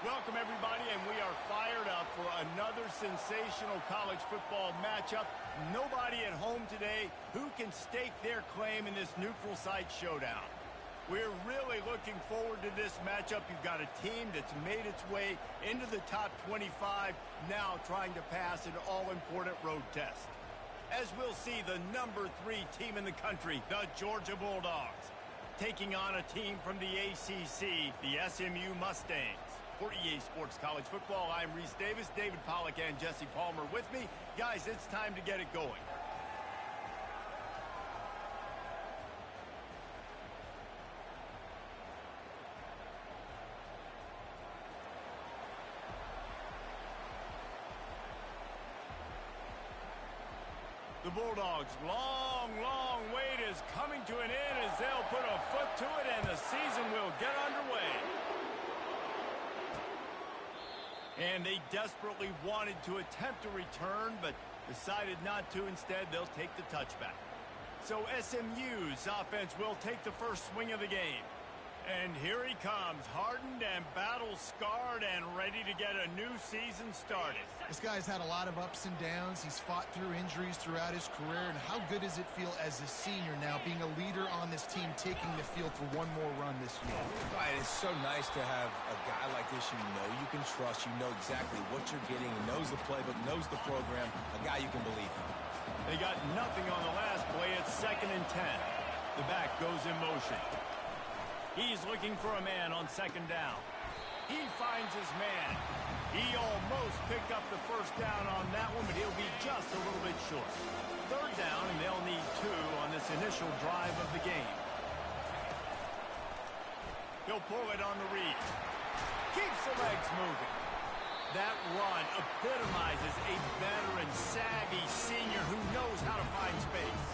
Welcome, everybody, and we are fired up for another sensational college football matchup. Nobody at home today who can stake their claim in this neutral site showdown. We're really looking forward to this matchup. You've got a team that's made its way into the top 25, now trying to pass an all-important road test. As we'll see, the number 3 team in the country, the Georgia Bulldogs, taking on a team from the ACC, the SMU Mustangs. For EA Sports College Football, I'm Reese Davis, David Pollack, and Jesse Palmer with me. Guys, it's time to get it going. The Bulldogs' long wait is coming to an end as they'll put a foot to it and the season will get underway. And they desperately wanted to attempt a return, but decided not to. Instead, they'll take the touchback. So SMU's offense will take the first swing of the game. And here he comes, hardened and battle-scarred and ready to get a new season started. This guy's had a lot of ups and downs. He's fought through injuries throughout his career. And how good does it feel as a senior now, being a leader on this team, taking the field for one more run this year? Right, it's so nice to have a guy like this you can trust, you know exactly what you're getting, he knows the playbook, knows the program, a guy you can believe in. They got nothing on the last play. It's 2nd and 10. The back goes in motion. He's looking for a man on 2nd down. He finds his man. He almost picked up the first down on that one, but he'll be just a little bit short. 3rd down, and they'll need 2 on this initial drive of the game. He'll pull it on the read. Keeps the legs moving. That run epitomizes a veteran, savvy senior who knows how to find space.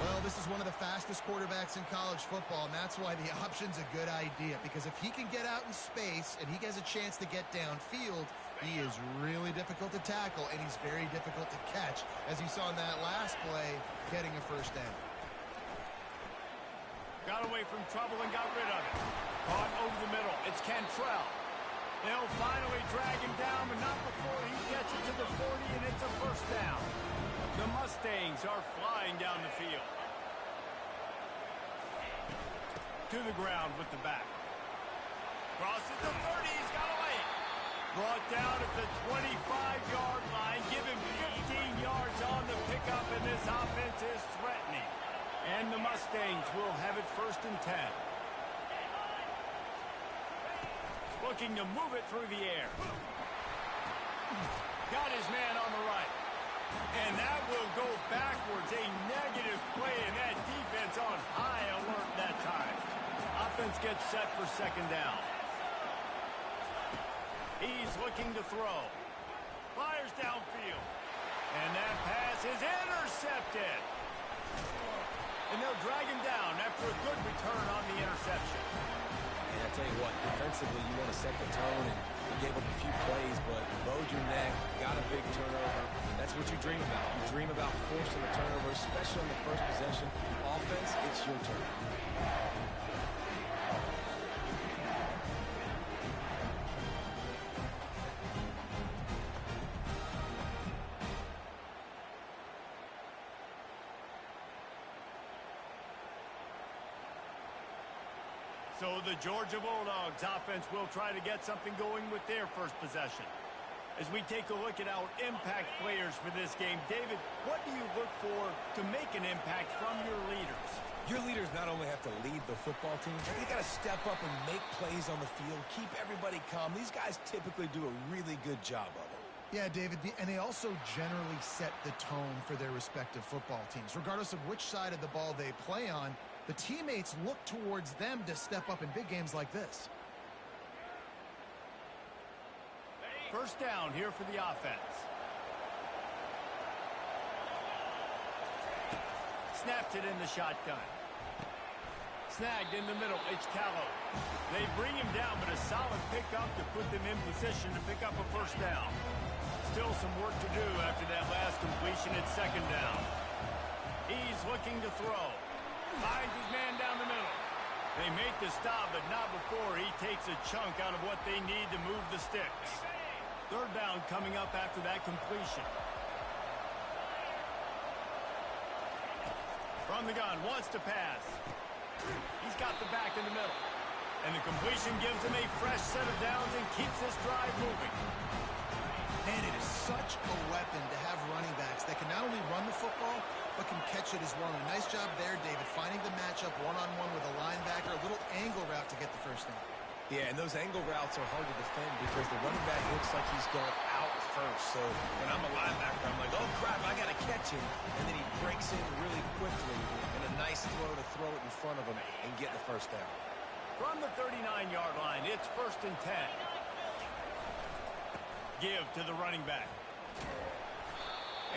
Well, this is one of the fastest quarterbacks in college football, and that's why the option's a good idea, because if he can get out in space and he has a chance to get downfield, he is really difficult to tackle, and he's very difficult to catch, as you saw in that last play, getting a first down. Got away from trouble and got rid of it. Caught over the middle. It's Cantrell. They'll finally drag him down, but not before he gets it to the 40, and it's a first down. The Mustangs are flying down the field. To the ground with the back. Crosses the 30, he's got away. Brought down at the 25-yard line. Give him 15 yards on the pickup, and this offense is threatening. And the Mustangs will have it 1st and 10. Looking to move it through the air. Got his man on the right. And that will go backwards. A negative play, and that defense on high alert that time. Offense gets set for 2nd down. He's looking to throw. Fires downfield. And that pass is intercepted. And they'll drag him down after a good return on the interception. And I tell you what, defensively, you want to set the tone, and you gave up a few plays, but bowed your neck, got a big turnover. That's what you dream about. You dream about forcing a turnover, especially on the first possession. Offense, it's your turn. So the Georgia Bulldogs offense will try to get something going with their first possession. As we take a look at our impact players for this game, David, what do you look for to make an impact from your leaders? Your leaders not only have to lead the football team, but they got to step up and make plays on the field, keep everybody calm. These guys typically do a really good job of it. Yeah, David, and they also generally set the tone for their respective football teams. Regardless of which side of the ball they play on, the teammates look towards them to step up in big games like this. 1st down here for the offense. Snapped it in the shotgun. Snagged in the middle. It's Callow. They bring him down, but a solid pickup to put them in position to pick up a first down. Still some work to do after that last completion at 2nd down. He's looking to throw. Finds his man down the middle. They make the stop, but not before he takes a chunk out of what they need to move the sticks. Third down coming up after that completion. From the gun, wants to pass. He's got the back in the middle. And the completion gives him a fresh set of downs and keeps this drive moving. And it is such a weapon to have running backs that can not only run the football, but can catch it as well. And a nice job there, David, finding the matchup one-on-one with a linebacker, a little angle route to get the first down. Yeah, and those angle routes are hard to defend because the running back looks like he's going out first. So when I'm a linebacker, I'm like, oh, crap, I got to catch him. And then he breaks in really quickly and a nice throw to throw it in front of him and get the first down. From the 39-yard line, it's 1st and 10. Give to the running back.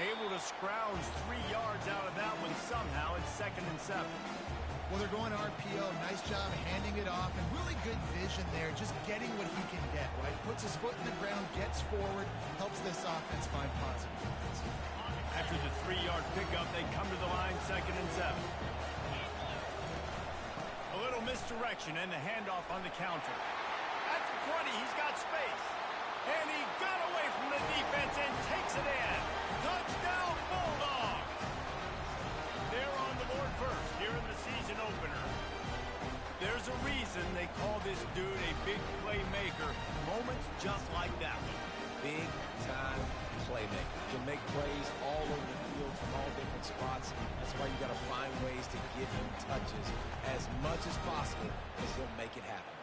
Able to scrounge 3 yards out of that one somehow. It's 2nd and 7. Well, they're going RPO. Nice job handing it off, and really good vision there, just getting what he can get, right? Puts his foot in the ground, gets forward, helps this offense find positive points. After the 3-yard pickup, they come to the line, 2nd and 7. A little misdirection and the handoff on the counter. At the 20, he's got space. And he got away from the defense and takes it in. Touchdown, Bulldogs! They're on the board first here in the season opener. There's a reason they call this dude a big playmaker. Moments just like that one. Big-time playmaker. Can make plays all over the field from all different spots. That's why you got to find ways to give him touches as much as possible because he'll make it happen.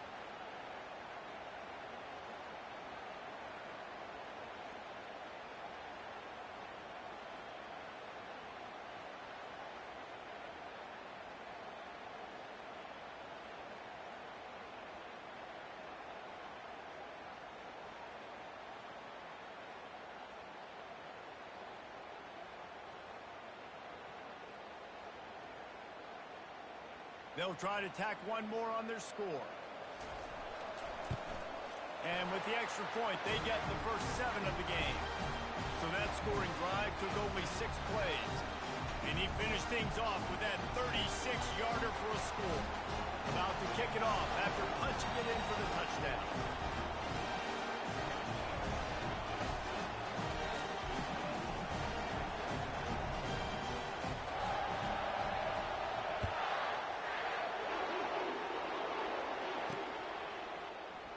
They'll try to tack one more on their score. And with the extra point, they get the first 7 of the game. So that scoring drive took only 6 plays. And he finished things off with that 36-yarder for a score. About to kick it off after punching it in for the touchdown.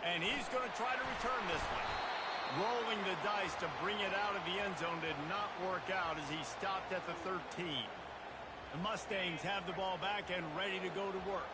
And he's going to try to return this one. Rolling the dice to bring it out of the end zone did not work out as he stopped at the 13. The Mustangs have the ball back and ready to go to work.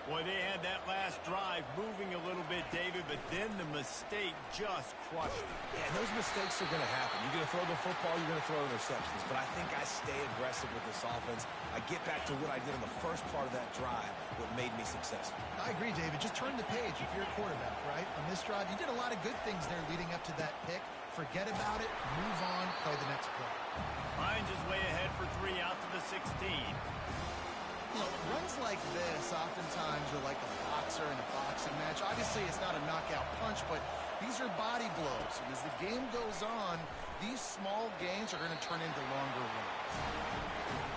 Boy, they had that last drive moving a little bit, David, but then the mistake just crushed it. Yeah, those mistakes are going to happen. You're going to throw the football, you're going to throw interceptions. But I think I stay aggressive with this offense. I get back to what I did in the first part of that drive, what made me successful. I agree, David. Just turn the page if you're a quarterback, right? On this drive, you did a lot of good things there leading up to that pick. Forget about it, move on, play the next play. Finds his way ahead for 3 out to the 16. Look, runs like this oftentimes are like a boxer in a boxing match. Obviously, it's not a knockout punch, but these are body blows. And as the game goes on, these small gains are going to turn into longer runs.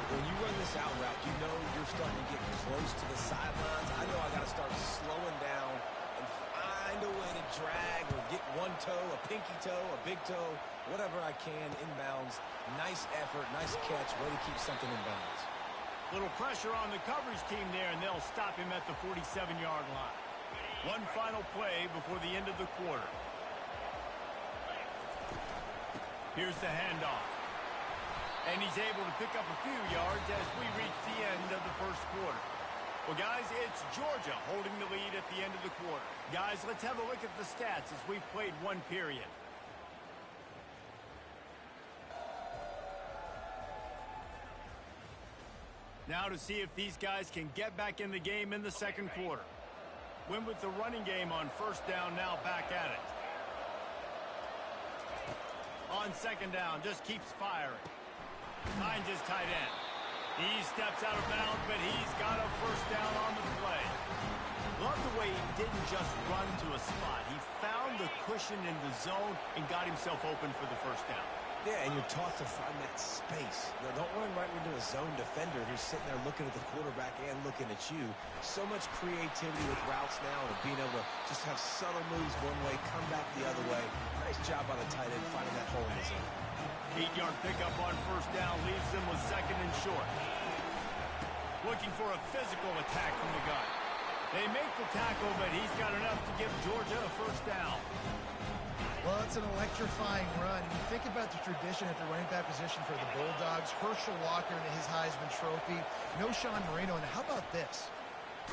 When you run this out route, you know you're starting to get close to the sidelines. I know I got to start slowing down and find a way to drag or get one toe, a pinky toe, a big toe, whatever I can inbounds. Nice effort, nice catch, way to keep something in bounds. Little pressure on the coverage team there, and they'll stop him at the 47-yard line. One final play before the end of the quarter. Here's the handoff. And he's able to pick up a few yards as we reach the end of the first quarter. Well, guys, it's Georgia holding the lead at the end of the quarter. Guys, let's have a look at the stats as we've played one period. Now to see if these guys can get back in the game in the second quarter. Win with the running game on first down, now back at it. On second down, just keeps firing. Finds his tight end. He steps out of bounds, but he's got a first down on the play. Love the way he didn't just run to a spot. He found the cushion in the zone and got himself open for the first down. Yeah, and you're taught to find that space. Don't run right into a zone defender who's sitting there looking at the quarterback and looking at you. So much creativity with routes now and being able to just have subtle moves one way, come back the other way. Nice job by the tight end finding that hole in the zone. 8-yard pickup on first down leaves them with second and short. Looking for a physical attack from the gun. They make the tackle, but he's got enough to give Georgia a first down. Well, it's an electrifying run. You think about the tradition at the running back position for the Bulldogs. Herschel Walker and his Heisman Trophy. No Sean Marino. And how about this?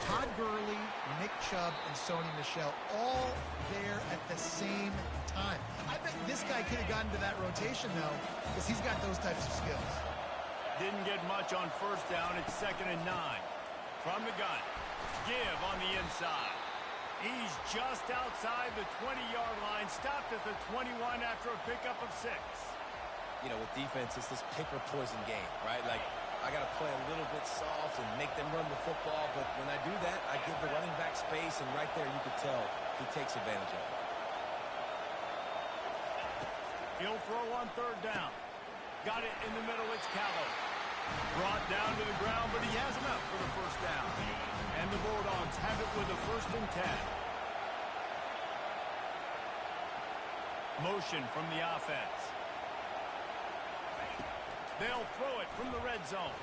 Todd Gurley, Nick Chubb, and Sony Michel all there at the same time. I bet this guy could have gotten to that rotation, though, because he's got those types of skills. Didn't get much on first down. It's 2nd and 9. From the gun. Give on the inside. He's just outside the 20-yard line. Stopped at the 21 after a pickup of 6. You know, with defense, it's this pick-or-poison game, right? Like, I got to play a little bit soft and make them run the football, but when I do that, I give the running back space, and right there you can tell he takes advantage of it. He'll throw on 3rd down. Got it in the middle. It's Callow. Brought down to the ground, but he has enough for the first down. And the Bulldogs have it with a 1st and 10. Motion from the offense. They'll throw it from the red zone.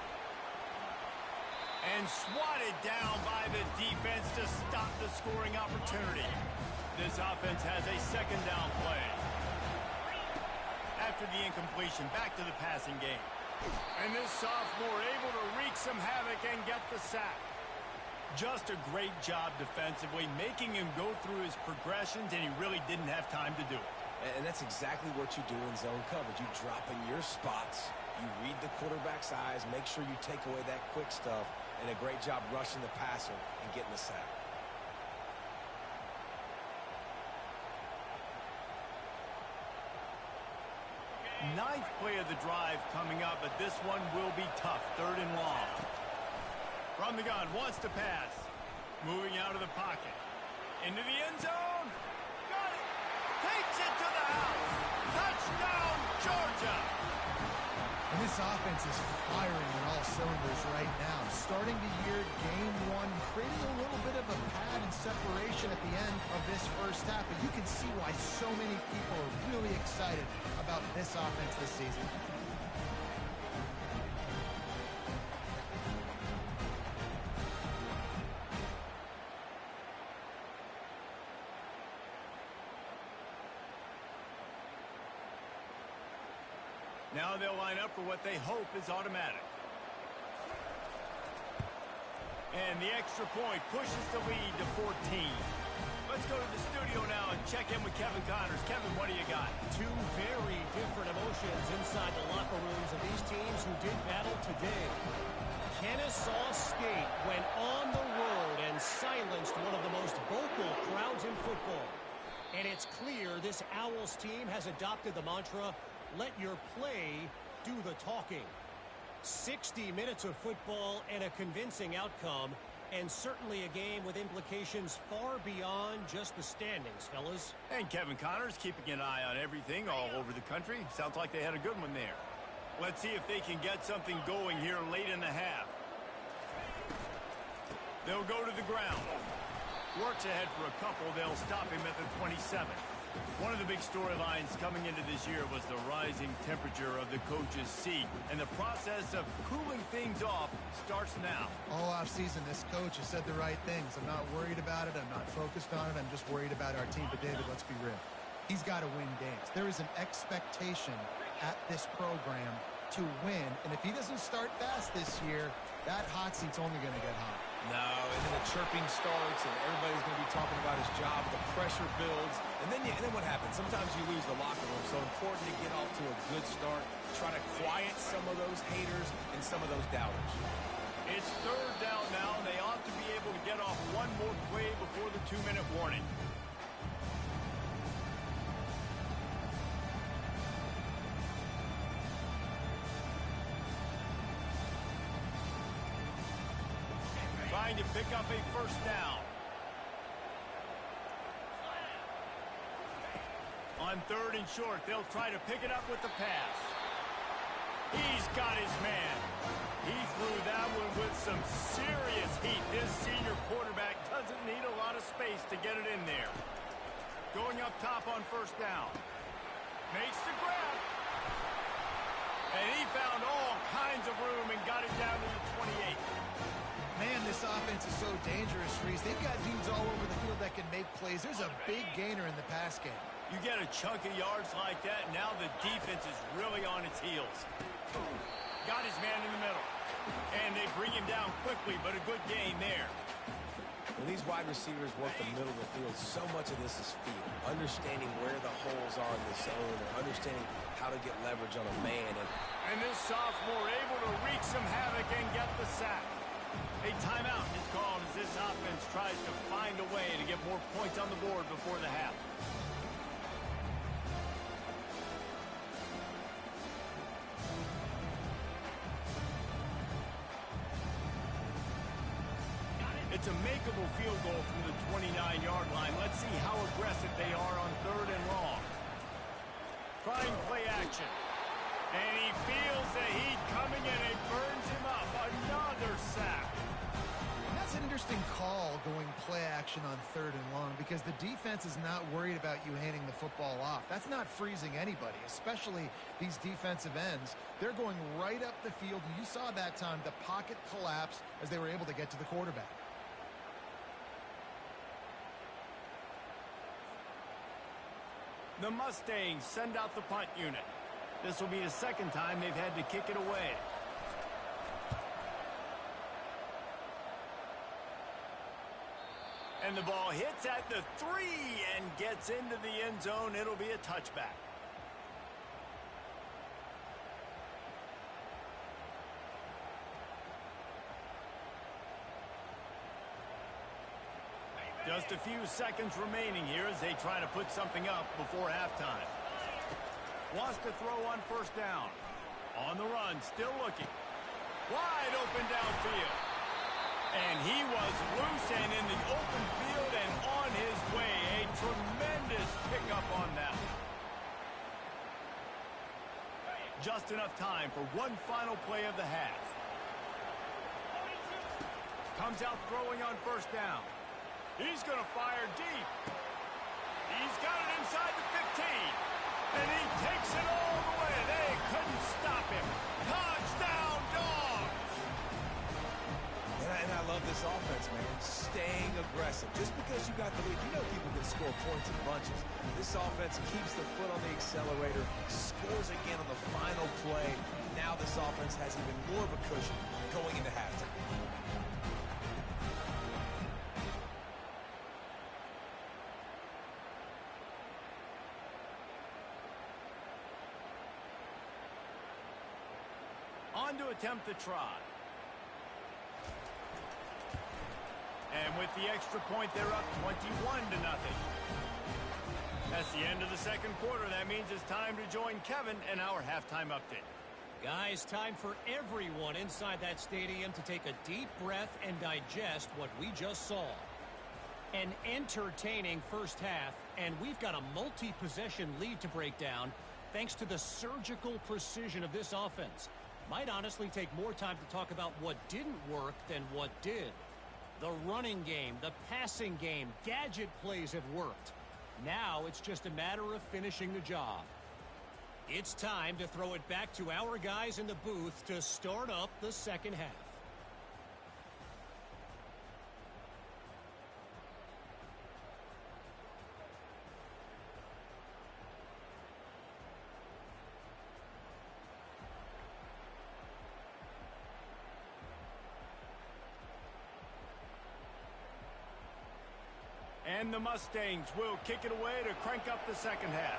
And swatted down by the defense to stop the scoring opportunity. This offense has a 2nd down play. After the incompletion, back to the passing game. And this sophomore able to wreak some havoc and get the sack. Just a great job defensively, making him go through his progressions, and he really didn't have time to do it. And that's exactly what you do in zone coverage. You drop in your spots, you read the quarterback's eyes, make sure you take away that quick stuff, and a great job rushing the passer and getting the sack. Ninth play of the drive coming up, but this one will be tough. 3rd and long. From the gun, wants to pass. Moving out of the pocket. Into the end zone. Got it. Takes it to the house. Touchdown, Georgia. And this offense is firing on all cylinders right now. Starting the year, game 1, creating a little bit of a pad and separation at the end of this first half. But you can see why so many people are really excited about this offense this season. Now they'll line up for what they hope is automatic. And the extra point pushes the lead to 14. Let's go to the studio now and check in with Kevin Connors. Kevin, what do you got? Two very different emotions inside the locker rooms of these teams who did battle today. Kennesaw State went on the road and silenced one of the most vocal crowds in football. And it's clear this Owls team has adopted the mantra, let your play do the talking. 60 minutes of football and a convincing outcome, and certainly a game with implications far beyond just the standings, fellas. And Kevin Connors keeping an eye on everything all over the country. Sounds like they had a good one there. Let's see if they can get something going here late in the half. They'll go to the ground. Works ahead for a couple. They'll stop him at the 27. One of the big storylines coming into this year was the rising temperature of the coach's seat. And the process of cooling things off starts now. All offseason, this coach has said the right things. I'm not worried about it. I'm not focused on it. I'm just worried about our team. But, David, let's be real. He's got to win games. There is an expectation at this program to win. And if he doesn't start fast this year, that hot seat's only going to get hot. No, and then the chirping starts, and everybody's going to be talking about his job. The pressure builds, and then what happens? Sometimes you lose the locker room. So important to get off to a good start. Try to quiet some of those haters and some of those doubters. It's 3rd down now. They ought to be able to get off one more play before the 2-minute warning. Trying to pick up a first down. On 3rd and short, they'll try to pick it up with the pass. He's got his man. He threw that one with some serious heat. This senior quarterback doesn't need a lot of space to get it in there. Going up top on 1st down. Makes the grab. And he found all kinds of room and got it down to the 28. Man, this offense is so dangerous, Reese. They've got dudes all over the field that can make plays. There's a big gainer in the pass game. You get a chunk of yards like that, now the defense is really on its heels. Got his man in the middle. And they bring him down quickly, but a good gain there. When these wide receivers work the middle of the field, so much of this is feel. Understanding where the holes are in the zone, or understanding how to get leverage on a man. And this sophomore able to wreak some havoc and get the sack. A timeout is called as this offense tries to find a way to get more points on the board before the half. It's a makeable field goal from the 29-yard line. Let's see how aggressive they are on 3rd and long. Trying play action. And he feels the heat coming and it burns him up. Another sack. That's an interesting call, going play action on 3rd and long, because the defense is not worried about you handing the football off. That's not freezing anybody, especially these defensive ends. They're going right up the field. You saw that time the pocket collapse as they were able to get to the quarterback. The Mustangs send out the punt unit. This will be the 2nd time they've had to kick it away. And the ball hits at the 3 and gets into the end zone. It'll be a touchback. Just a few seconds remaining here as they try to put something up before halftime. Wants to throw on 1st down. On the run, still looking. Wide open downfield. And he was loose and in the open field and on his way. A tremendous pickup on that. Just enough time for one final play of the half. Comes out throwing on 1st down. He's going to fire deep. He's got it inside the 15. And he takes it all the way. They couldn't stop him. Touchdown, Dogs! And I love this offense, man. Staying aggressive. Just because you got the lead, you know people can score points in bunches. This offense keeps the foot on the accelerator, scores again on the final play. Now this offense has even more of a cushion going into halftime. On to attempt the try. And with the extra point, they're up 21-0. That's the end of the 2nd quarter. That means it's time to join Kevin in our halftime update. Guys, time for everyone inside that stadium to take a deep breath and digest what we just saw. An entertaining first half, and we've got a multi-possession lead to break down thanks to the surgical precision of this offense. Might honestly take more time to talk about what didn't work than what did. The running game, the passing game, gadget plays have worked. Now it's just a matter of finishing the job. It's time to throw it back to our guys in the booth to start up the 2nd half. And the Mustangs will kick it away to crank up the 2nd half.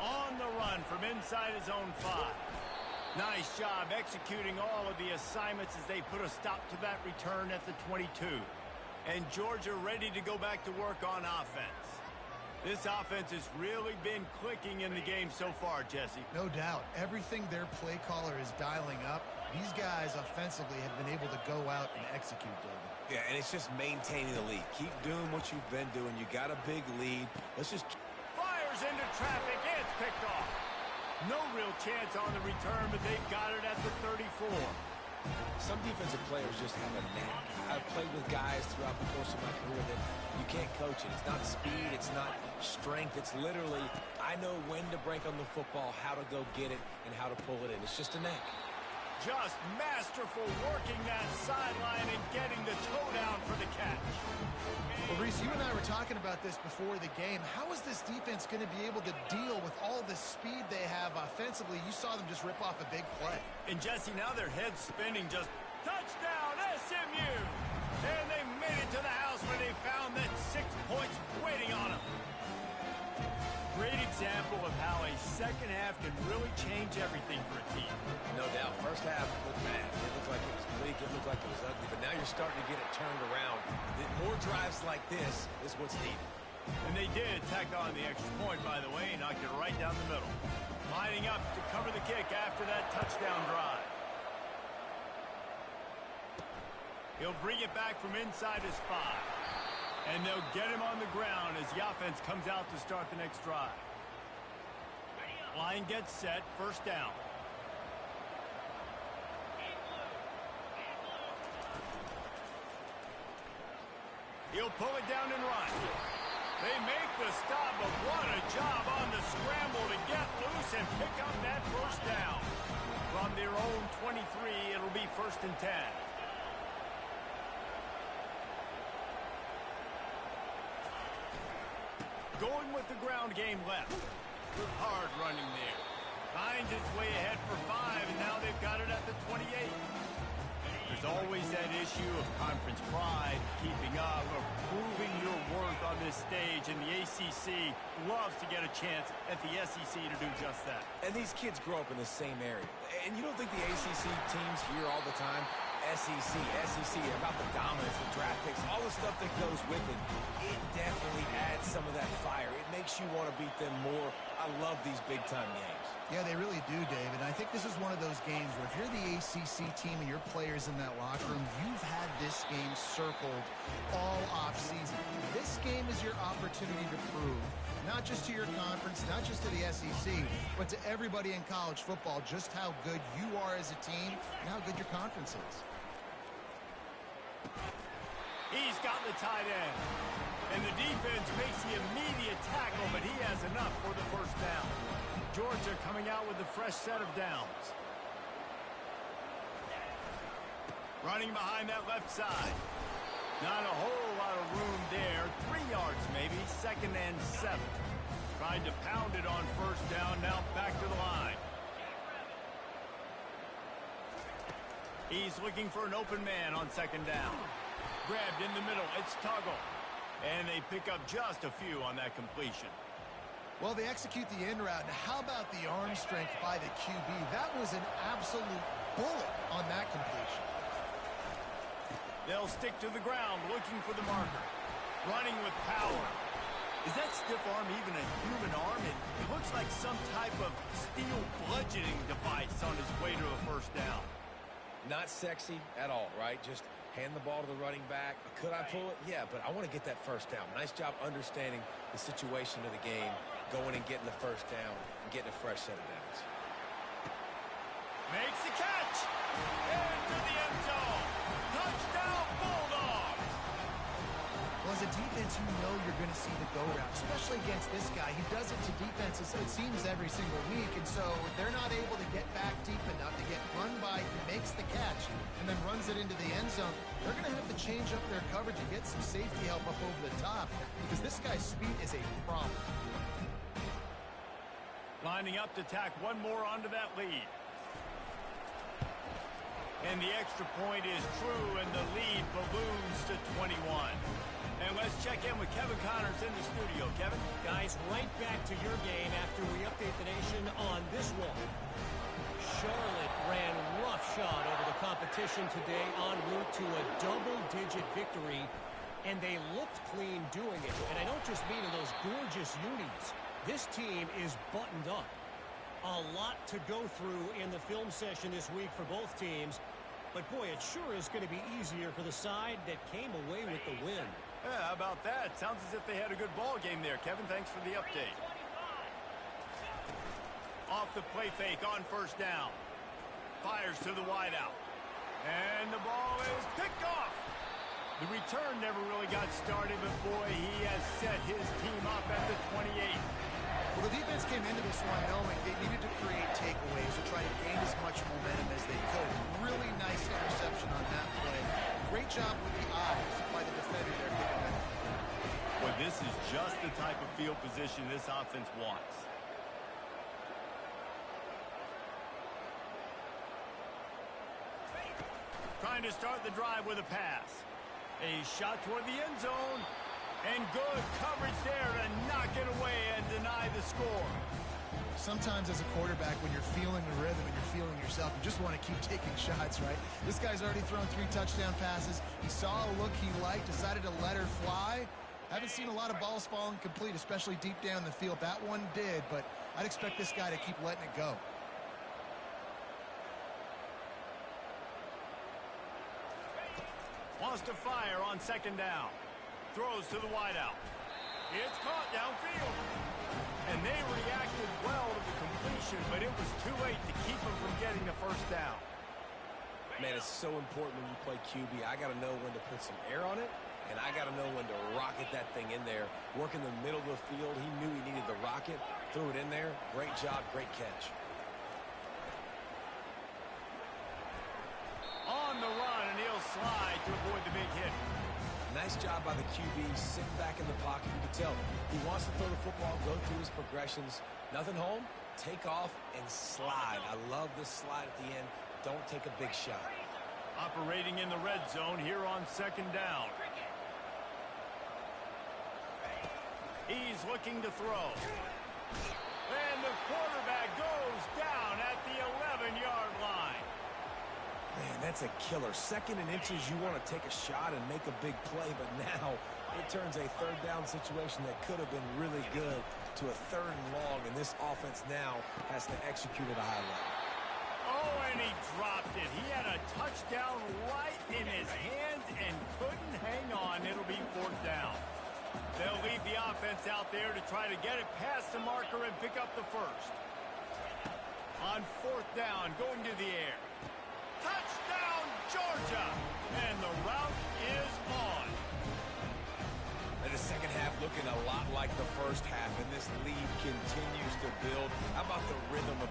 On the run from inside his own 5. Nice job executing all of the assignments as they put a stop to that return at the 22. And Georgia ready to go back to work on offense. This offense has really been clicking in the game so far, Jesse. No doubt. Everything their play caller is dialing up These guys offensively have been able to go out and execute, David. Yeah, and it's just maintaining the lead. Keep doing what you've been doing. You got a big lead. Let's just... Fires into traffic. It's picked off. No real chance on the return, but they've got it at the 34. Some defensive players just have a knack. I've played with guys throughout the course of my career that you can't coach it. It's not speed. It's not strength. It's literally, I know when to break on the football, how to go get it, and how to pull it in. It's just a knack. Just masterful working that sideline and getting the toe down for the catch. Well, Reese, you and I were talking about this before the game. How is this defense going to be able to deal with all the speed they have offensively? You saw them just rip off a big play. And Jesse, now their head's spinning, just touchdown SMU. And they made it to the house where they found that 6 points waiting on them. Great example of how a second half can really change everything for a team. No doubt. First half looked bad. It looked like it was bleak. It looked like it was ugly. But now you're starting to get it turned around. More drives like this is what's needed. And they did tack on the extra point, by the way, and knocked it right down the middle. Lining up to cover the kick after that touchdown drive. He'll bring it back from inside his 5. And they'll get him on the ground as the offense comes out to start the next drive. Line gets set, first down. He'll pull it down and run. They make the stop, but what a job on the scramble to get loose and pick up that first down. From their own 23, it'll be first and 10. Going with the ground game left. Hard running there. Finds its way ahead for 5, and now they've got it at the 28. There's always that issue of conference pride, keeping up, of proving your worth on this stage, and the ACC loves to get a chance at the SEC to do just that. And these kids grow up in the same area. And you don't think the ACC teams hear all the time, SEC, about the dominance, the draft picks, all the stuff that goes with it. It definitely adds some of that fire. It makes you want to beat them more. I love these big-time games. Yeah, they really do, David. I think this is one of those games where if you're the ACC team and your players in that locker room, you've had this game circled all offseason. This game is your opportunity to prove, not just to your conference, not just to the SEC, but to everybody in college football, just how good you are as a team and how good your conference is. He's got the tight end. And the defense makes the immediate tackle, but he has enough for the first down. Georgia coming out with a fresh set of downs. Running behind that left side. Not a whole lot of room there. 3 yards maybe, second and 7. Tried to pound it on first down, now back to the line. He's looking for an open man on second down. Grabbed in the middle, it's Tuggle. And they pick up just a few on that completion. Well, they execute the in route. How about the arm strength by the QB? That was an absolute bullet on that completion. They'll stick to the ground, looking for the marker. Running with power. Is that stiff arm even a human arm? It looks like some type of steel bludgeoning device on his way to a first down. Not sexy at all, right? Just hand the ball to the running back. Could I pull it? Yeah, but I want to get that first down. Nice job understanding the situation of the game, going and getting the first down and getting a fresh set of downs. Makes the catch. Into the end zone. Touchdown, Bulldogs. Well, as a defense, you know you're going to see the go route, especially against this guy. He does it to defenses, it seems, every single week, and so they're not able to get back deep enough to get run by. He makes the catch and then runs it into the end zone. They're going to have to change up their coverage and get some safety help up over the top because this guy's speed is a problem. Lining up to tack one more onto that lead. And the extra point is true, and the lead balloons to 21. And let's check in with Kevin Connors in the studio. Kevin? Guys, right back to your game after we update the nation on this one. Charlotte ran roughshod over the competition today en route to a double-digit victory, and they looked clean doing it. And I don't just mean in those gorgeous unis. This team is buttoned up. A lot to go through in the film session this week for both teams. But, boy, it sure is going to be easier for the side that came away with the win. Yeah, how about that? Sounds as if they had a good ball game there. Kevin, thanks for the update. Off the play fake on first down. Fires to the wideout. And the ball is picked off. The return never really got started, but, boy, he has set his team up at the 28. Well, the defense came into this one knowing they needed to create takeaways to try to gain as much momentum as they could. Really nice interception on that play. Great job with the eyes by the defender there picking that up. Well, this is just the type of field position this offense wants. Trying to start the drive with a pass. A shot toward the end zone. And good coverage there to knock it away and deny the score. Sometimes as a quarterback, when you're feeling the rhythm and you're feeling yourself, you just want to keep taking shots, right? This guy's already thrown 3 touchdown passes. He saw a look he liked, decided to let her fly. Haven't seen a lot of balls falling complete, especially deep down the field. That one did, but I'd expect this guy to keep letting it go. Wants to fire on second down. Throws to the wideout. It's caught downfield. And they reacted well to the completion, but it was too late to keep them from getting the first down. Man, it's so important when you play QB. I got to know when to put some air on it, and I got to know when to rocket that thing in there. Work in the middle of the field. He knew he needed the rocket. Threw it in there. Great job, great catch. On the run, and he'll slide to avoid the big hit. Nice job by the QB, sitting back in the pocket. You can tell he wants to throw the football, go through his progressions. Nothing home, take off, and slide. I love this slide at the end. Don't take a big shot. Operating in the red zone here on second down. He's looking to throw. And the quarterback goes down at the 11-yard line. Man, that's a killer. Second and inches, you want to take a shot and make a big play, but now it turns a third down situation that could have been really good to a third and long, and this offense now has to execute at a high level. Oh, and he dropped it. He had a touchdown right in his hands and couldn't hang on. It'll be fourth down. They'll leave the offense out there to try to get it past the marker and pick up the first. On fourth down, going to the air. Touchdown, Georgia! And the route is on. And the second half looking a lot like the first half, and this lead continues to build. How about the rhythm of...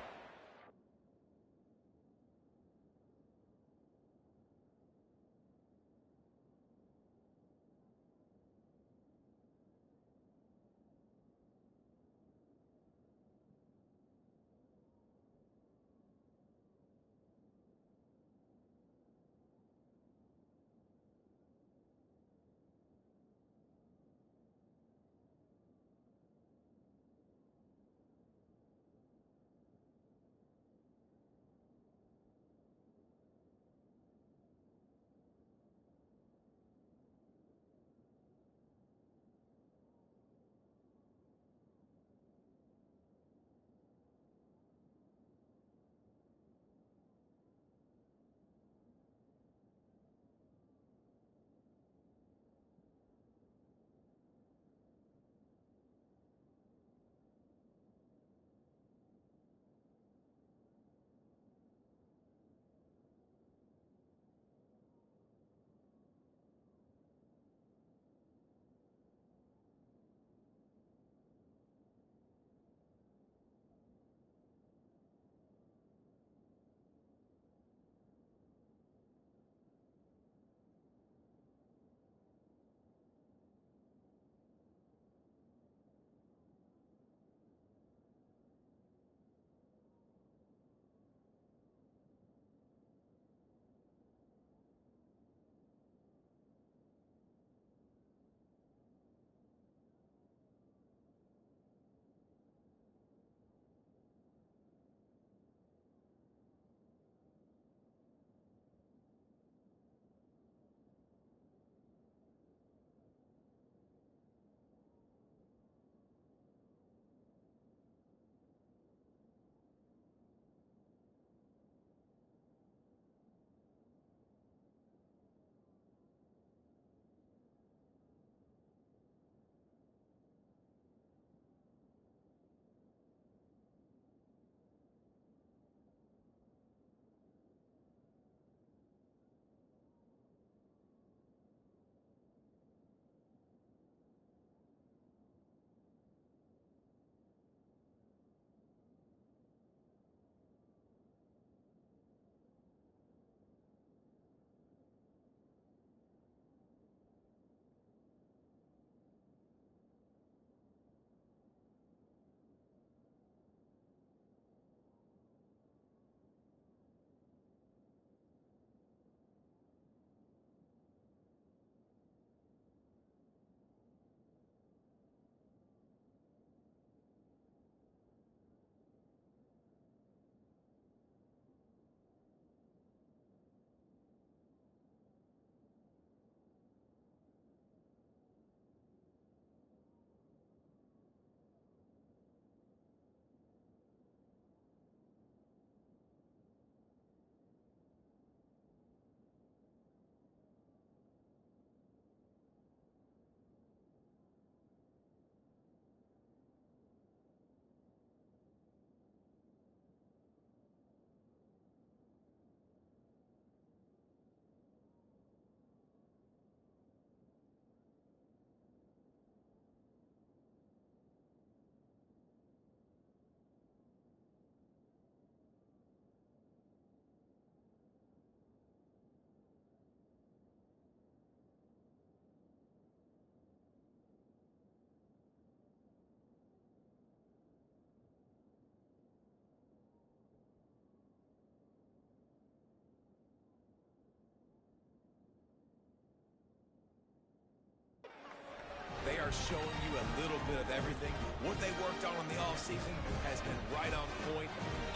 are showing you a little bit of everything. What they worked on in the offseason has been right on point.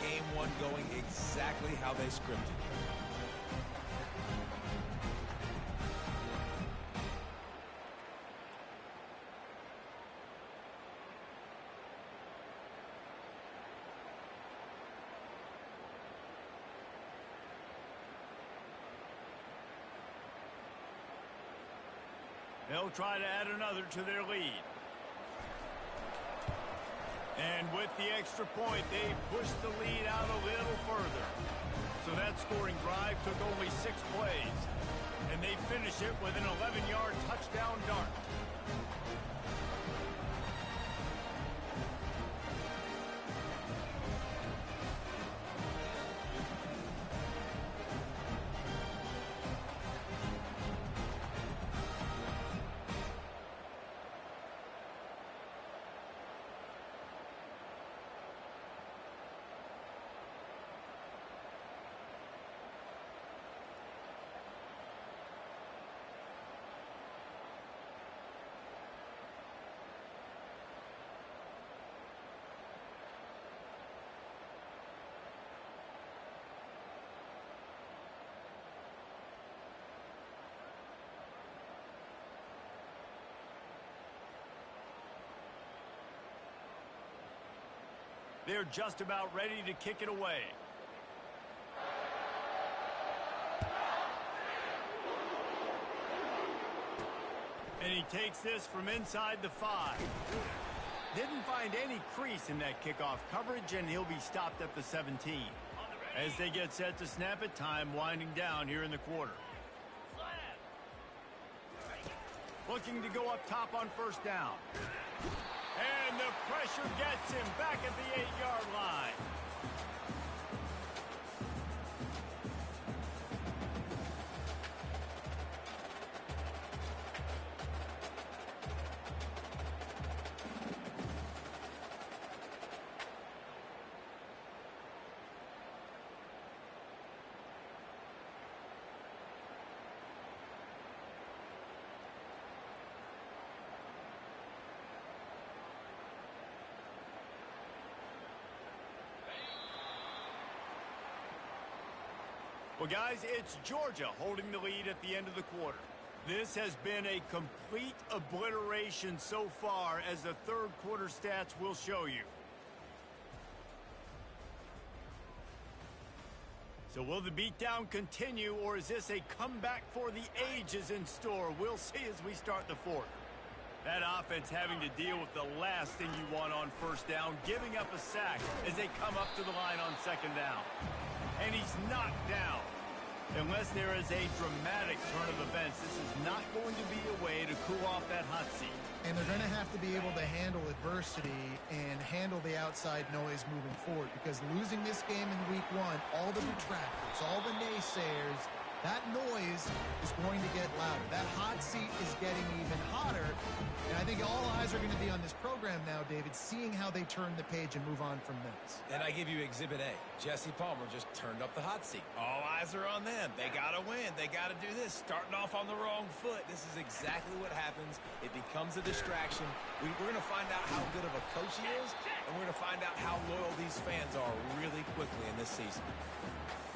Game one going exactly how they scripted. They'll try to add another to their lead. And with the extra point, they pushed the lead out a little further. So that scoring drive took only 6 plays. And they finish it with an 11-yard touchdown dart. They're just about ready to kick it away. And he takes this from inside the 5. Didn't find any crease in that kickoff coverage, and he'll be stopped at the 17. As they get set to snap it, time winding down here in the quarter. Looking to go up top on first down. And the pressure gets him back at the 8-yard line. Well, guys, it's Georgia holding the lead at the end of the quarter. This has been a complete obliteration so far, as the third quarter stats will show you. So will the beatdown continue, or is this a comeback for the ages in store? We'll see as we start the fourth. That offense having to deal with the last thing you want on first down, giving up a sack as they come up to the line on second down. And he's knocked down. Unless there is a dramatic turn of events, this is not going to be a way to cool off that hot seat. And they're going to have to be able to handle adversity and handle the outside noise moving forward, because losing this game in week 1, all the detractors, all the naysayers, that noise is going to get louder. That hot seat is getting even hotter. And I think all eyes are going to be on this program now, David, seeing how they turn the page and move on from this. And I give you Exhibit A. Jesse Palmer just turned up the hot seat. All eyes are on them. They got to win. They got to do this. Starting off on the wrong foot. This is exactly what happens. It becomes a distraction. We're going to find out how good of a coach he is, and we're going to find out how loyal these fans are really quickly in this season.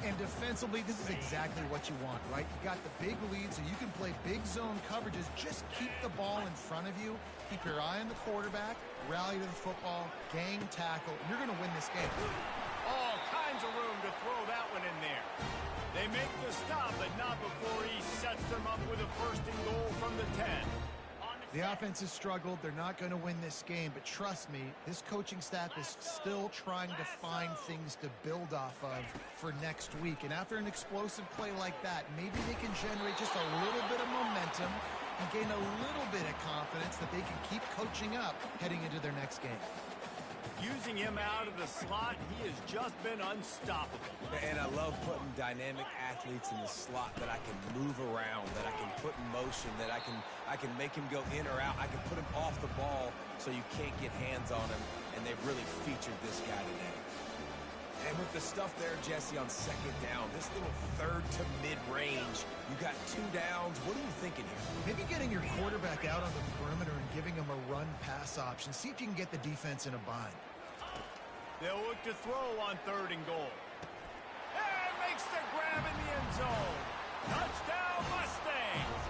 And defensively, this is exactly what you want, right? You got the big lead, so you can play big zone coverages. Just keep the ball in front of you. Keep your eye on the quarterback. Rally to the football. Gang tackle. You're going to win this game. All kinds of room to throw that one in there. They make the stop, but not before he sets them up with a first and goal from the 10. The offense has struggled. They're not going to win this game, but trust me, this coaching staff is still trying to find things to build off of for next week. And after an explosive play like that, maybe they can generate just a little bit of momentum and gain a little bit of confidence that they can keep coaching up heading into their next game. Using him out of the slot, he has just been unstoppable. And I love putting dynamic athletes in the slot that I can move around, that I can put in motion, that I can make him go in or out. I can put him off the ball so you can't get hands on him, and they've really featured this guy today. And with the stuff there, Jesse, on second down, this little third to mid-range, you got 2 downs. What are you thinking here? Maybe getting your quarterback out on the perimeter and giving him a run-pass option. See if you can get the defense in a bind. They'll look to throw on 3rd and goal. And makes the grab in the end zone. Touchdown, Mustangs!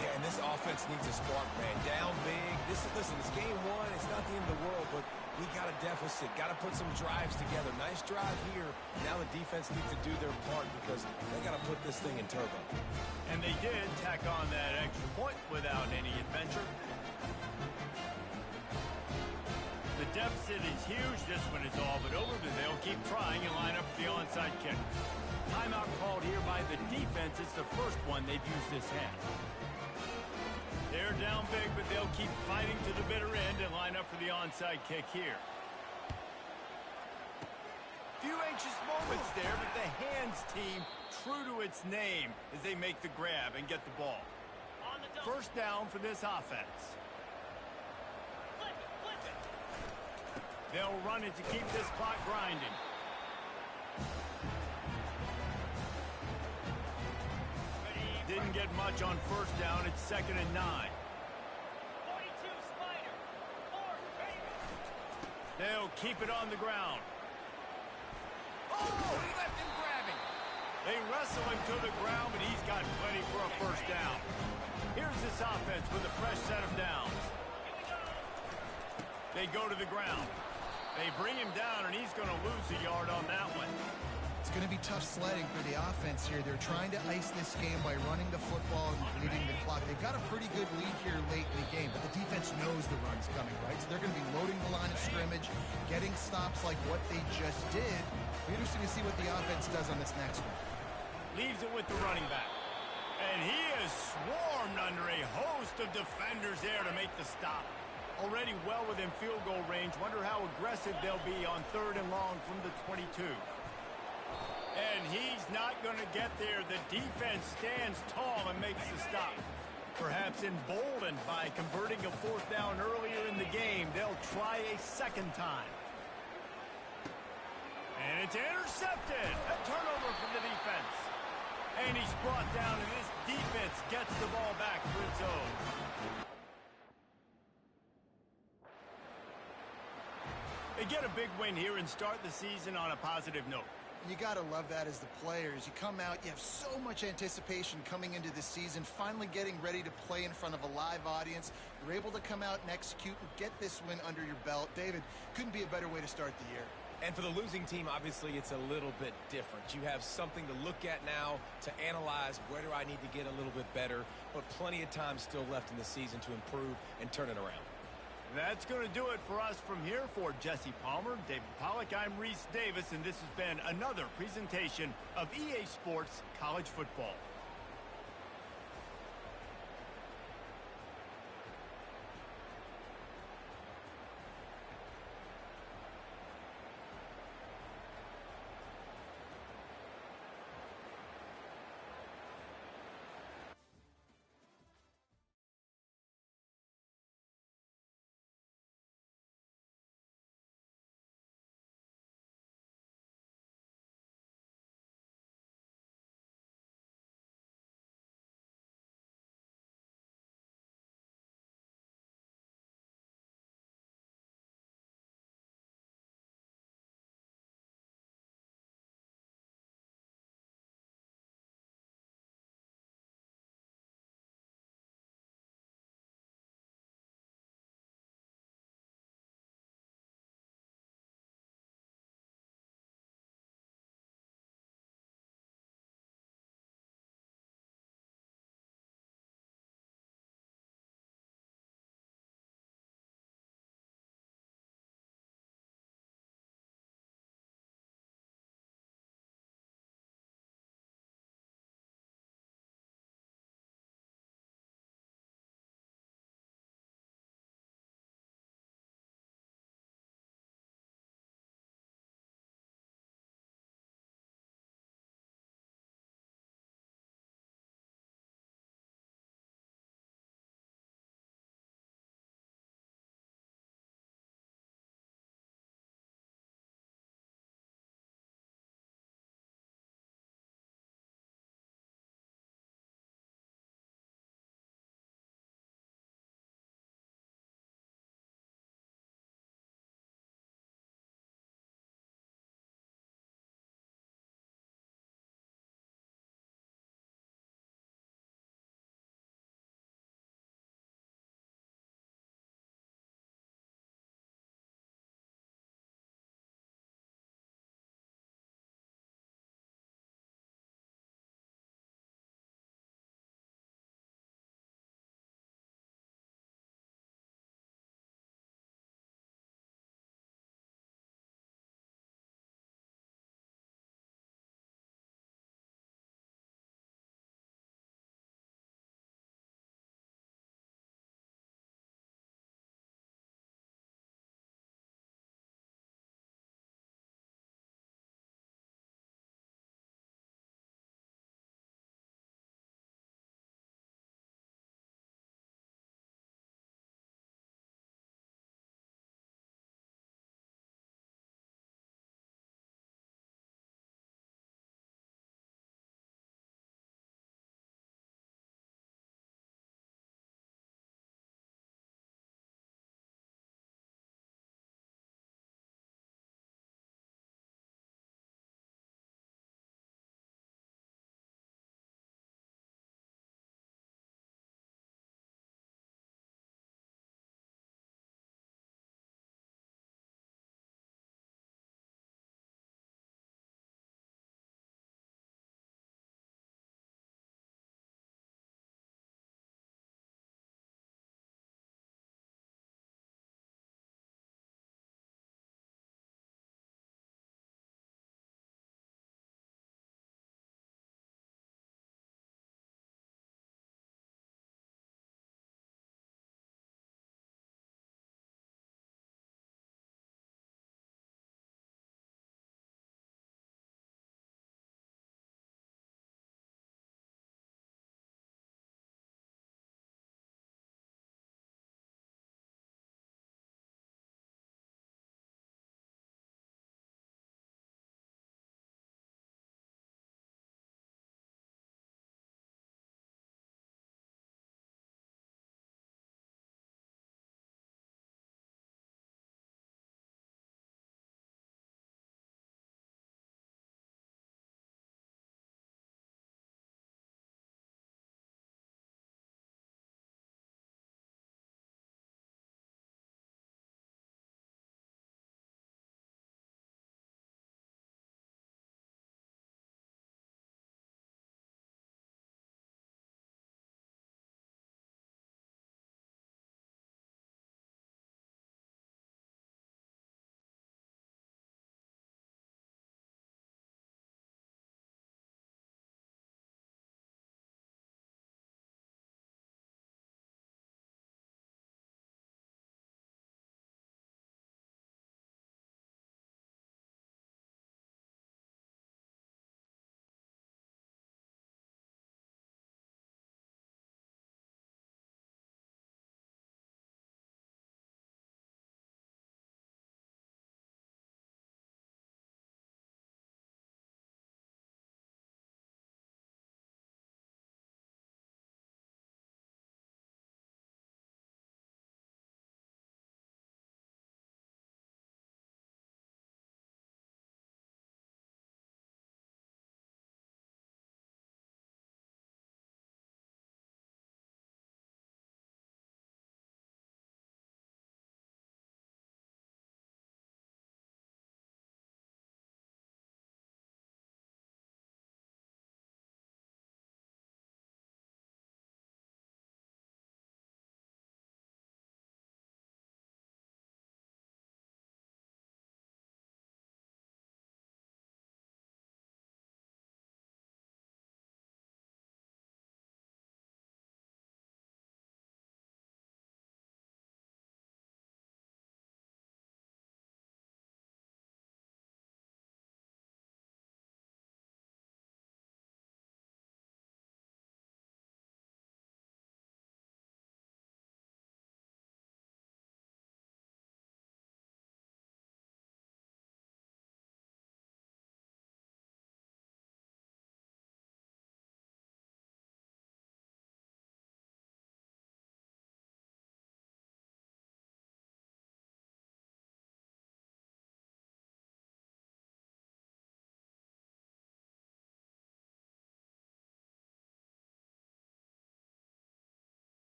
Yeah, and this offense needs a spark, man. Down big. Listen, it's game 1. It's not the end of the world, but we got a deficit. Got to put some drives together. Nice drive here. Now the defense needs to do their part because they got to put this thing in turbo. And they did tack on that extra point without any adventure. The deficit is huge. This one is all but over, but they'll keep trying and line up for the onside kick. Timeout called here by the defense. It's the first one they've used this half. They're down big, but they'll keep fighting to the bitter end and line up for the onside kick here. Few anxious moments there, but the hands team true to its name as they make the grab and get the ball. First down for this offense. They'll run it to keep this clock grinding. Didn't get much on first down. It's 2nd and 9. 42 Spider. 4. They'll keep it on the ground. Oh, he left him grabbing. They wrestle him to the ground, but he's got plenty for a first down. Here's this offense with a fresh set of downs. They go to the ground. They bring him down, and he's going to lose a yard on that one. It's going to be tough sledding for the offense here. They're trying to ice this game by running the football and bleeding the clock. They've got a pretty good lead here late in the game, but the defense knows the run's coming, right? So they're going to be loading the line of scrimmage, getting stops like what they just did. Be interesting to see what the offense does on this next one. Leaves it with the running back. And he is swarmed under a host of defenders there to make the stop. Already well within field goal range. Wonder how aggressive they'll be on 3rd and long from the 22. And he's not going to get there. The defense stands tall and makes the stop. Perhaps emboldened by converting a 4th down earlier in the game, they'll try a 2nd time. And it's intercepted. A turnover from the defense. And he's brought down, and this defense gets the ball back for its own. They get a big win here and start the season on a positive note. You got to love that as the players. You come out, you have so much anticipation coming into the season, finally getting ready to play in front of a live audience. You're able to come out and execute and get this win under your belt. David, couldn't be a better way to start the year. And for the losing team, obviously, it's a little bit different. You have something to look at now to analyze where do I need to get a little bit better, but plenty of time still left in the season to improve and turn it around. That's going to do it for us from here. For Jesse Palmer, David Pollack, I'm Reese Davis, and this has been another presentation of EA Sports College Football.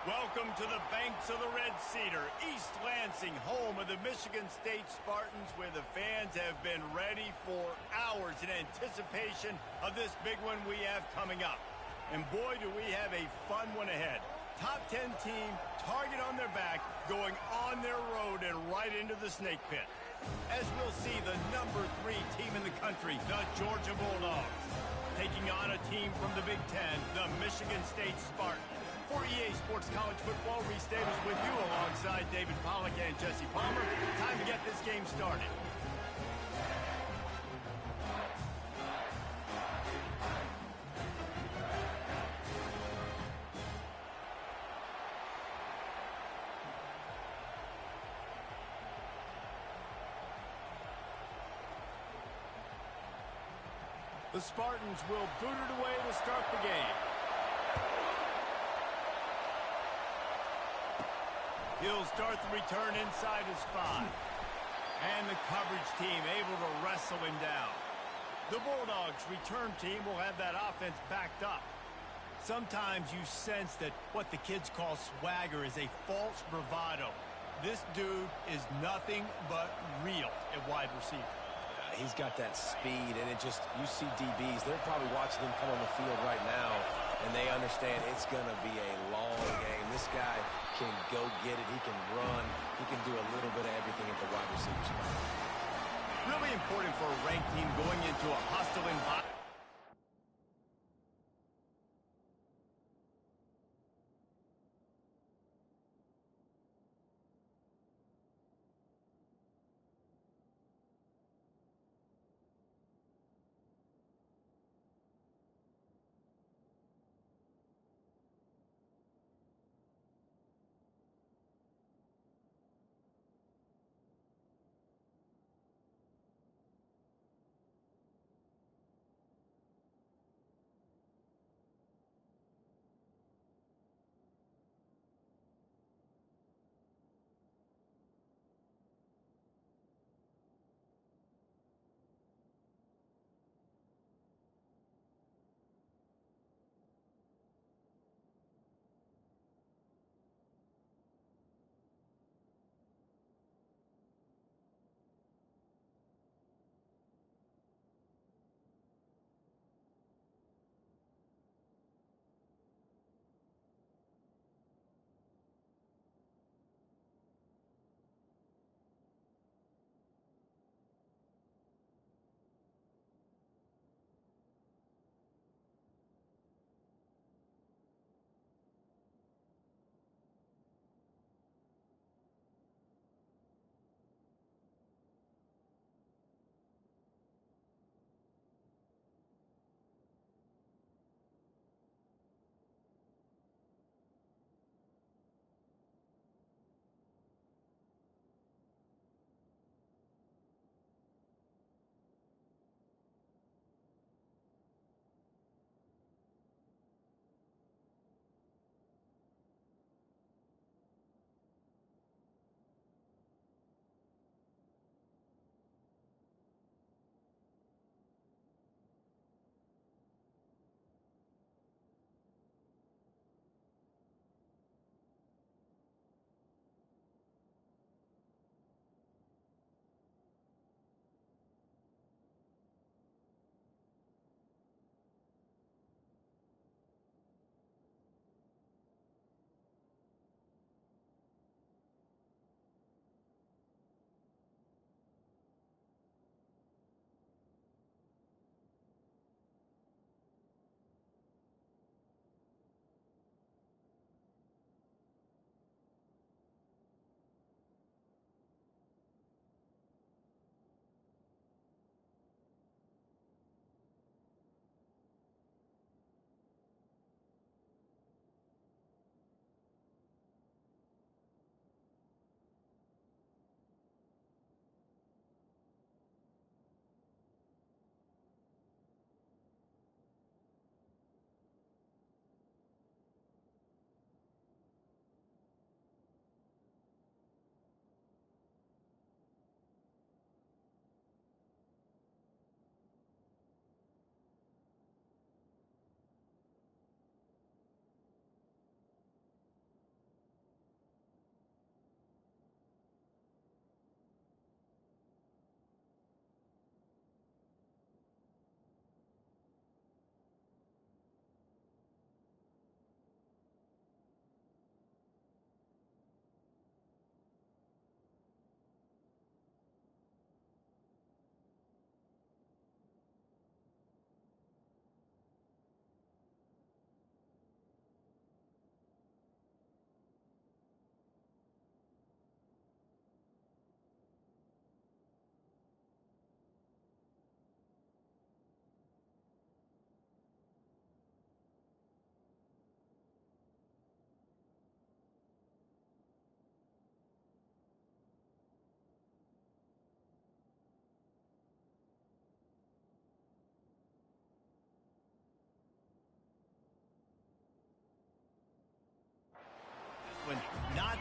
Welcome to the banks of the Red Cedar, East Lansing, home of the Michigan State Spartans, where the fans have been ready for hours in anticipation of this big one we have coming up. And boy, do we have a fun one ahead. Top 10 team, target on their back, going on their road and right into the snake pit. As we'll see, the number 3 team in the country, the Georgia Bulldogs, taking on a team from the Big Ten, the Michigan State Spartans. For EA Sports College Football, Reese Davis with you alongside David Pollack and Jesse Palmer. Time to get this game started. The Spartans will boot it away to start the game. He'll start the return inside his 5. And the coverage team able to wrestle him down. The Bulldogs return team will have that offense backed up. Sometimes you sense that what the kids call swagger is a false bravado. This dude is nothing but real at wide receiver. He's got that speed, and it just, you see DBs, they're probably watching him come on the field right now, and they understand it's going to be a long game. This guy can go get it. He can run. He can do a little bit of everything at the wide receiver spot. Really important for a ranked team going into a hostile environment.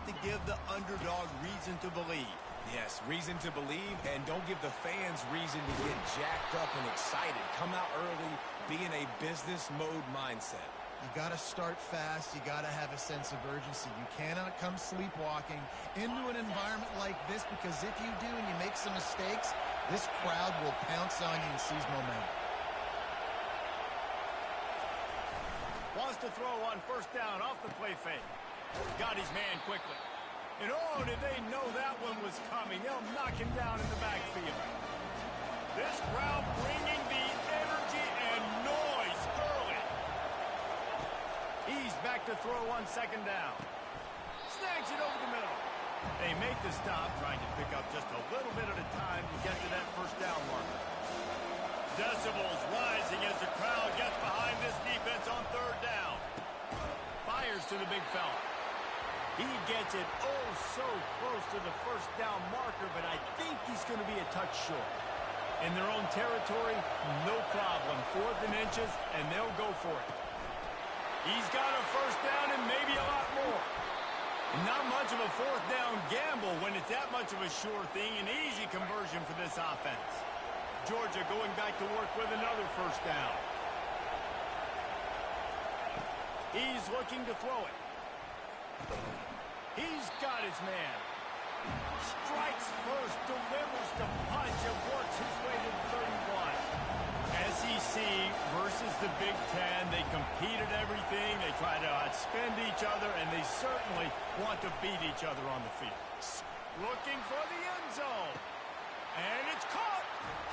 to give the underdog reason to believe. Yes, reason to believe, and don't give the fans reason to get jacked up and excited. Come out early, be in a business mode mindset. You got to start fast. You got to have a sense of urgency. You cannot come sleepwalking into an environment like this, because if you do and you make some mistakes, this crowd will pounce on you and seize momentum. Wants to throw on first down off the play fake. Got his man quickly. And oh, did they know that one was coming? They'll knock him down in the backfield. This crowd bringing the energy and noise early. He's back to throw on second down. Snags it over the middle. They make the stop, trying to pick up just a little bit at a time to get to that first down marker. Decibels rising as the crowd gets behind this defense on third down. Fires to the big fella. He gets it oh so close to the first down marker, but I think he's going to be a touch short. In their own territory, no problem. 4th and inches, and they'll go for it. He's got a first down and maybe a lot more. Not much of a 4th down gamble when it's that much of a sure thing. An easy conversion for this offense. Georgia going back to work with another first down. He's looking to throw it. He's got his man. Strikes first, delivers the punch, and works his way to the 31. SEC versus the Big Ten. They compete at everything. They try to outspend each other, and they certainly want to beat each other on the field. Looking for the end zone. And it's caught.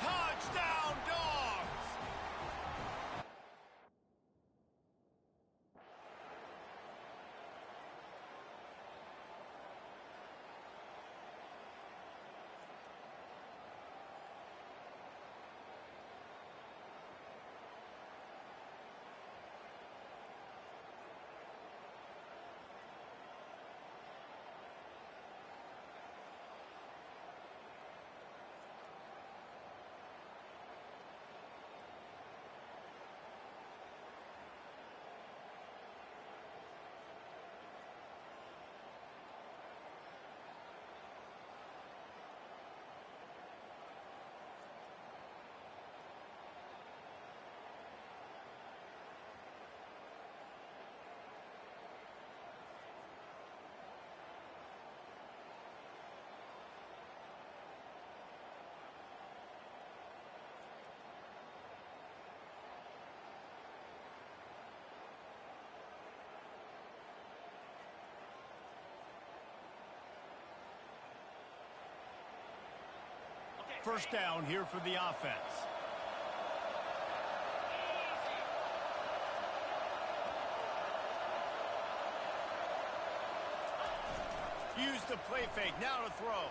Touchdown, Dogs! First down here for the offense. Use the play fake, now to throw.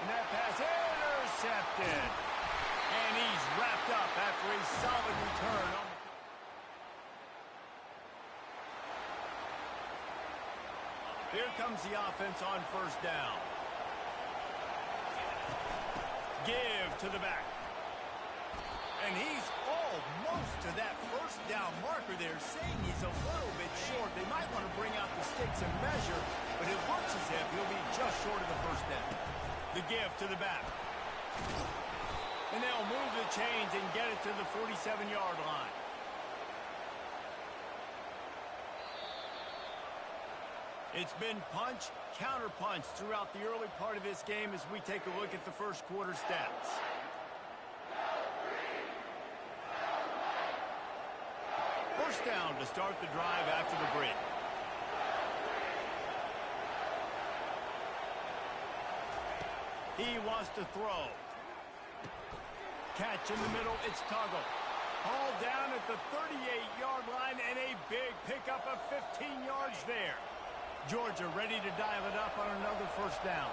And that pass intercepted. And he's wrapped up after a solid return. Here comes the offense on first down. Give to the back. And he's almost to that first down marker there, saying he's a little bit short. They might want to bring out the sticks and measure, but it looks as if he'll be just short of the first down. The give to the back. And they'll move the chains and get it to the 47-yard line. It's been punch, counter-punch throughout the early part of this game as we take a look at the first quarter stats. First down to start the drive after the break. He wants to throw. Catch in the middle, it's Tuggle. All down at the 38-yard line and a big pickup of 15 yards there. Georgia ready to dial it up on another first down.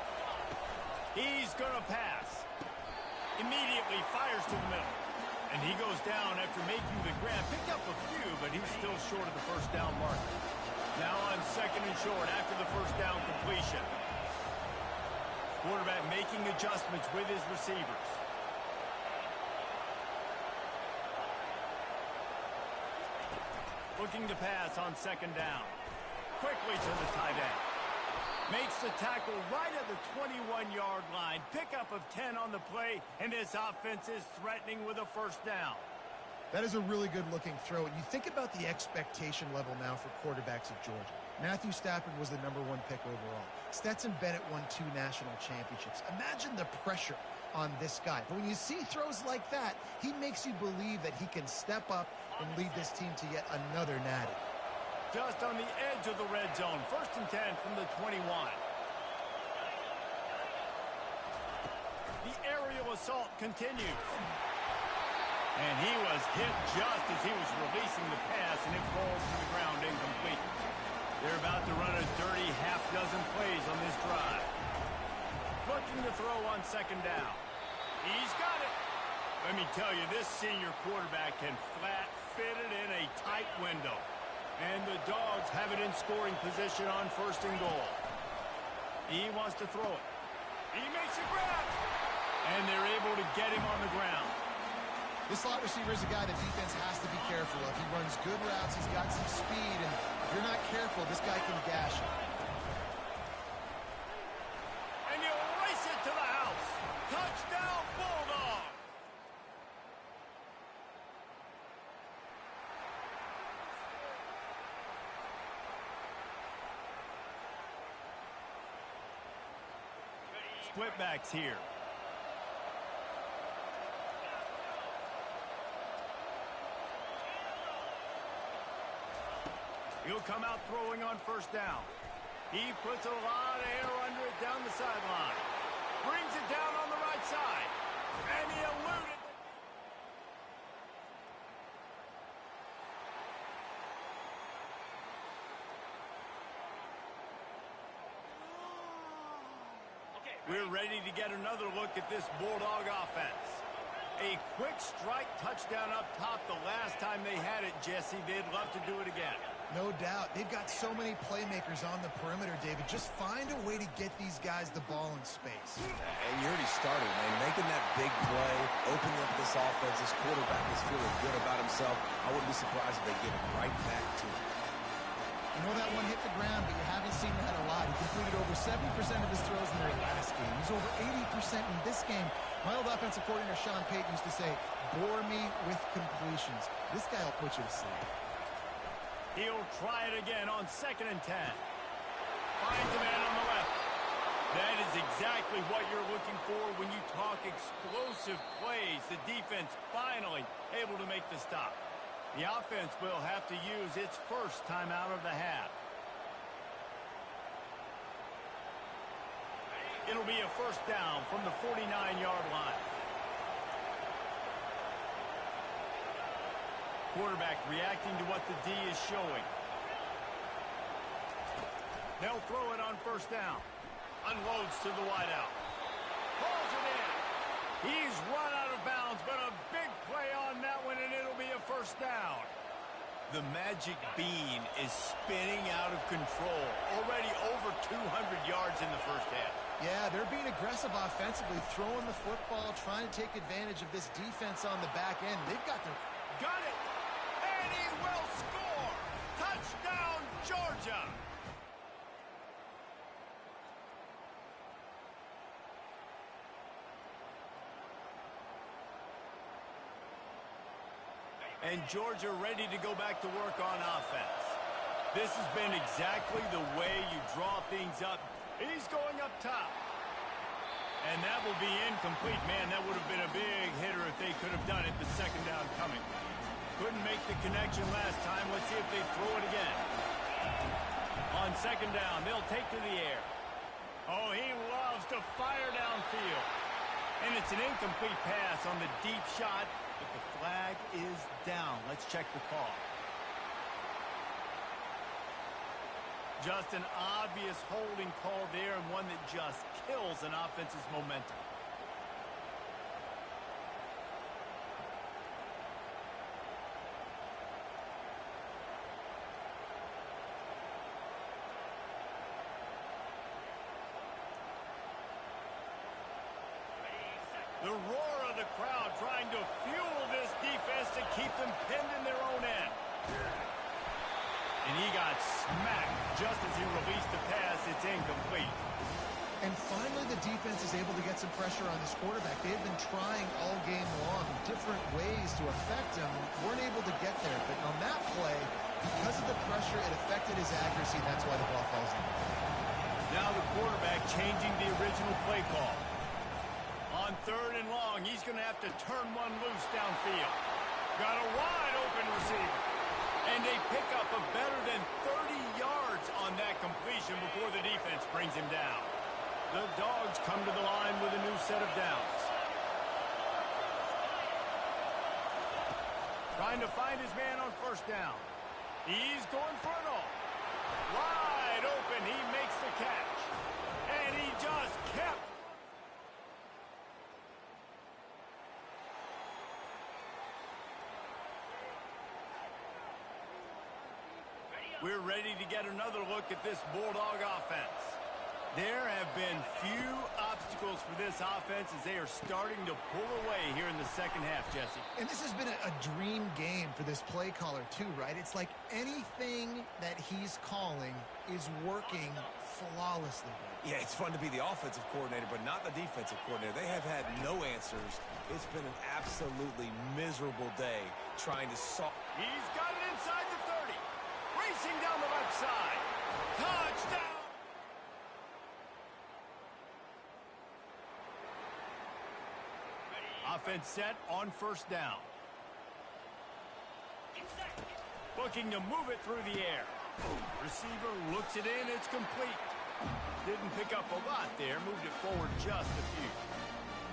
He's going to pass. Immediately fires to the middle. And he goes down after making the grab. Picked up a few, but he's still short of the first down marker. Now on second and short after the first down completion. Quarterback making adjustments with his receivers. Looking to pass on second down. Quickly to the tight end. Makes the tackle right at the 21-yard line. Pickup of 10 on the play, and this offense is threatening with a first down. That is a really good-looking throw. And you think about the expectation level now for quarterbacks at Georgia. Matthew Stafford was the #1 pick overall. Stetson Bennett won 2 national championships. Imagine the pressure on this guy. But when you see throws like that, he makes you believe that he can step up and lead this team to yet another natty. Just on the edge of the red zone. 1st and 10 from the 21. The aerial assault continues. And he was hit just as he was releasing the pass, and it falls to the ground incomplete. They're about to run a dirty half-dozen plays on this drive. Looking to throw on 2nd down. He's got it. Let me tell you, this senior quarterback can flat fit it in a tight window. And the Dogs have it in scoring position on 1st and goal. He wants to throw it. He makes a grab. And they're able to get him on the ground. This slot receiver is a guy the defense has to be careful of. He runs good routes. He's got some speed. And if you're not careful, this guy can gash you. And you race it to the house. Touchdown, Bulldog. Split backs here. He'll come out throwing on 1st down. He puts a lot of air under it down the sideline. Brings it down on the right side. And he eluded. We're ready to get another look at this Bulldog offense. A quick strike touchdown up top the last time they had it, Jesse. They'd love to do it again. No doubt. They've got so many playmakers on the perimeter, David. Just find a way to get these guys the ball in space. And you already started, man. Making that big play, opening up this offense. This quarterback is feeling good about himself. I wouldn't be surprised if they give it right back to him. You know that one hit the ground, but you haven't seen that a lot. He completed over 70% of his throws in their last game. He's over 80% in this game. My old offensive coordinator, Sean Payton, used to say, bore me with completions. This guy will put you to sleep. He'll try it again on 2nd and 10. Finds a man on the left. That is exactly what you're looking for when you talk explosive plays. The defense finally able to make the stop. The offense will have to use its first timeout of the half. It'll be a 1st down from the 49-yard line. Quarterback reacting to what the D is showing. They'll throw it on 1st down. Unloads to the wideout. Pulls it in. He's run out of bounds, but a big play on that one, and it'll be a 1st down. The magic bean is spinning out of control. Already over 200 yards in the 1st half. Yeah, they're being aggressive offensively, throwing the football, trying to take advantage of this defense on the back end. They've got their... Got it! And he will score! Touchdown, Georgia! And Georgia ready to go back to work on offense. This has been exactly the way you draw things up. He's going up top. And that will be incomplete. Man, that would have been a big hitter if they could have done it. The 2nd down coming. Couldn't make the connection last time. Let's see if they throw it again. On 2nd down, they'll take to the air. Oh, he loves to fire downfield. And it's an incomplete pass on the deep shot, but the flag is down. Let's check the call. Just an obvious holding call there, and one that just kills an offense's momentum. The roar of the crowd trying to fuel this defense to keep them pinned in their own end. And he got smacked just as he released the pass. It's incomplete. And finally, the defense is able to get some pressure on this quarterback. They've been trying all game long different ways to affect him. Weren't able to get there. But on that play, because of the pressure, it affected his accuracy. That's why the ball falls in. Now the quarterback changing the original play call. On 3rd and long, he's going to have to turn one loose downfield. Got a wide open receiver. And they pick up a better than 30 yards on that completion before the defense brings him down. The Dogs come to the line with a new set of downs. Trying to find his man on 1st down. He's going for it all. Wide open, he makes the catch. And he just kept. We're ready to get another look at this Bulldog offense. There have been few obstacles for this offense as they are starting to pull away here in the 2nd half, Jesse. And this has been a dream game for this play caller, too, right? It's like anything that he's calling is working flawlessly. Yeah, it's fun to be the offensive coordinator, but not the defensive coordinator. They have had no answers. It's been an absolutely miserable day trying to solve. He's got it inside the 30. Racing down the left side. Touchdown! Offense set on 1st down. Looking to move it through the air. Receiver looks it in. It's complete. Didn't pick up a lot there. Moved it forward just a few.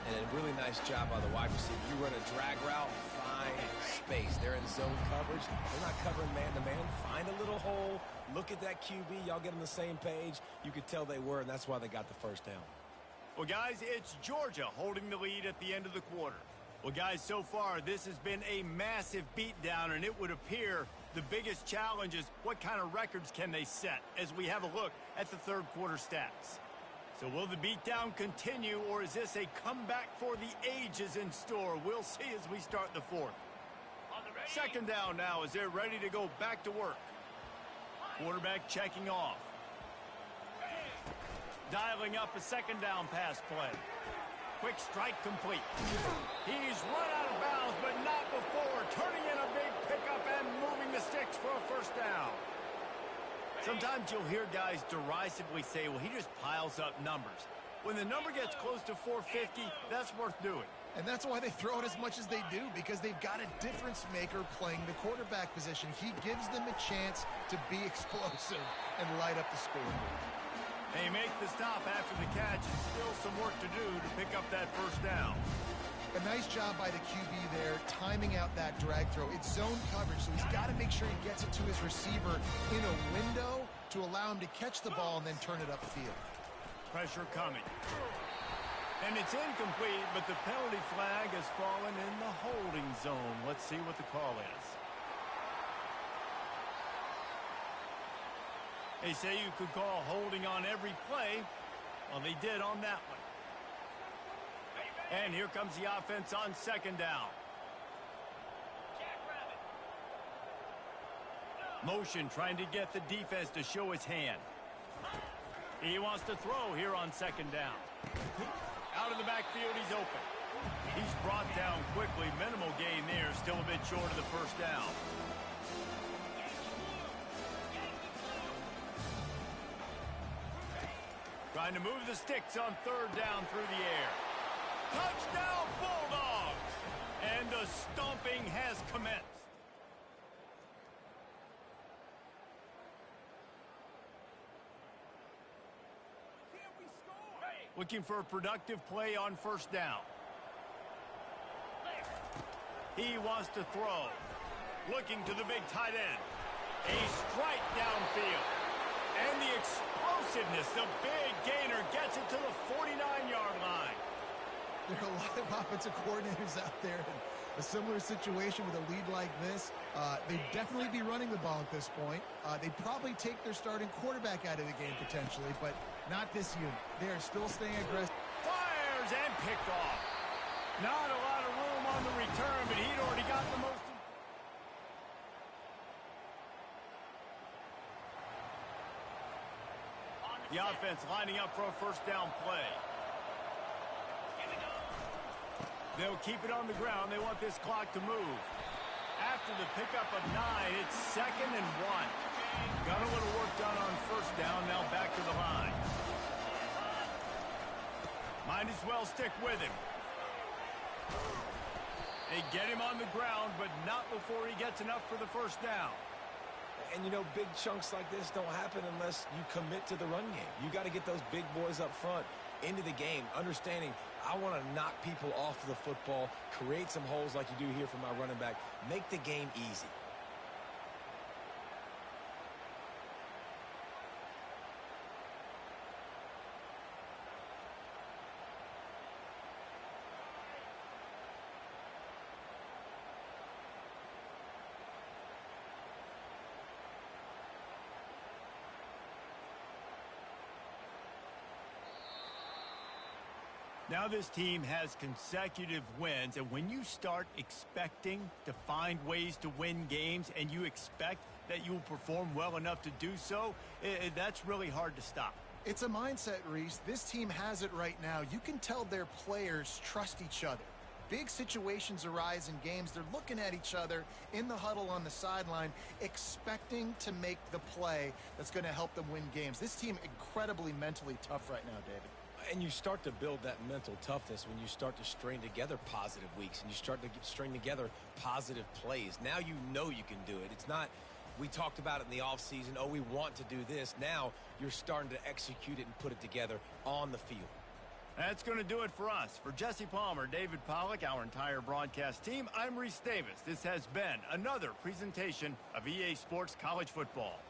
And a really nice job by the wide receiver. You run a drag route, find space. They're in zone coverage. They're not covering man-to-man. Find a little hole. Look at that QB. Y'all get on the same page. You could tell they were, and that's why they got the 1st down. Well, guys, it's Georgia holding the lead at the end of the quarter. Well, guys, so far, this has been a massive beatdown, and it would appear the biggest challenge is what kind of records can they set as we have a look at the 3rd quarter stats. So will the beatdown continue, or is this a comeback for the ages in store? We'll see as we start the 4th. 2nd down now as they're ready to go back to work. Quarterback checking off. Dialing up a 2nd down pass play. Quick strike complete. He's run out of bounds, but not before. Turning in a big pickup and moving the sticks for a 1st down. Sometimes you'll hear guys derisively say, well, he just piles up numbers. When the number gets close to 450, that's worth doing. And that's why they throw it as much as they do, because they've got a difference maker playing the quarterback position. He gives them a chance to be explosive and light up the scoreboard. They make the stop after the catch, and still some work to do to pick up that 1st down. A nice job by the QB there, timing out that drag throw. It's zone coverage, so he's got to make sure he gets it to his receiver in a window to allow him to catch the ball and then turn it upfield. Pressure coming. And it's incomplete, but the penalty flag has fallen in the holding zone. Let's see what the call is. They say you could call holding on every play. Well, they did on that one. And here comes the offense on 2nd down. Motion trying to get the defense to show his hand. He wants to throw here on 2nd down. Out of the backfield, he's open. He's brought down quickly. Minimal gain there. Still a bit short of the 1st down. Trying to move the sticks on 3rd down through the air. Touchdown, Bulldogs! And the stomping has commenced. Looking for a productive play on 1st down. He wants to throw. Looking to the big tight end. A strike downfield. And the explosiveness, the big gainer gets it to the 49-yard line. There are a lot of offensive coordinators out there in a similar situation with a lead like this. They'd definitely be running the ball at this point. They'd probably take their starting quarterback out of the game potentially, but not this unit. They are still staying aggressive. Fires and picked off. Not a lot of room on the return, but he'd already got the most. The offense lining up for a first down play. They'll keep it on the ground. They want this clock to move. After the pickup of 9, it's 2nd and 1. Got a little work done on first down. Now back to the line. Might as well stick with him. They get him on the ground, but not before he gets enough for the first down. And, you know, big chunks like this don't happen unless you commit to the run game. You got to get those big boys up front into the game, understanding I want to knock people off of the football, create some holes like you do here for my running back, make the game easy. Now this team has consecutive wins, and when you start expecting to find ways to win games and you expect that you'll perform well enough to do so, that's really hard to stop. It's a mindset, Reese. This team has it right now. You can tell their players trust each other. Big situations arise in games. They're looking at each other in the huddle on the sideline, expecting to make the play that's going to help them win games. This team incredibly mentally tough right now, David. And you start to build that mental toughness when you start to string together positive weeks and you start to string together positive plays. Now you know you can do it. It's not, we talked about it in the offseason, oh, we want to do this. Now you're starting to execute it and put it together on the field. That's going to do it for us. For Jesse Palmer, David Pollack, our entire broadcast team, I'm Reese Davis. This has been another presentation of EA Sports College Football.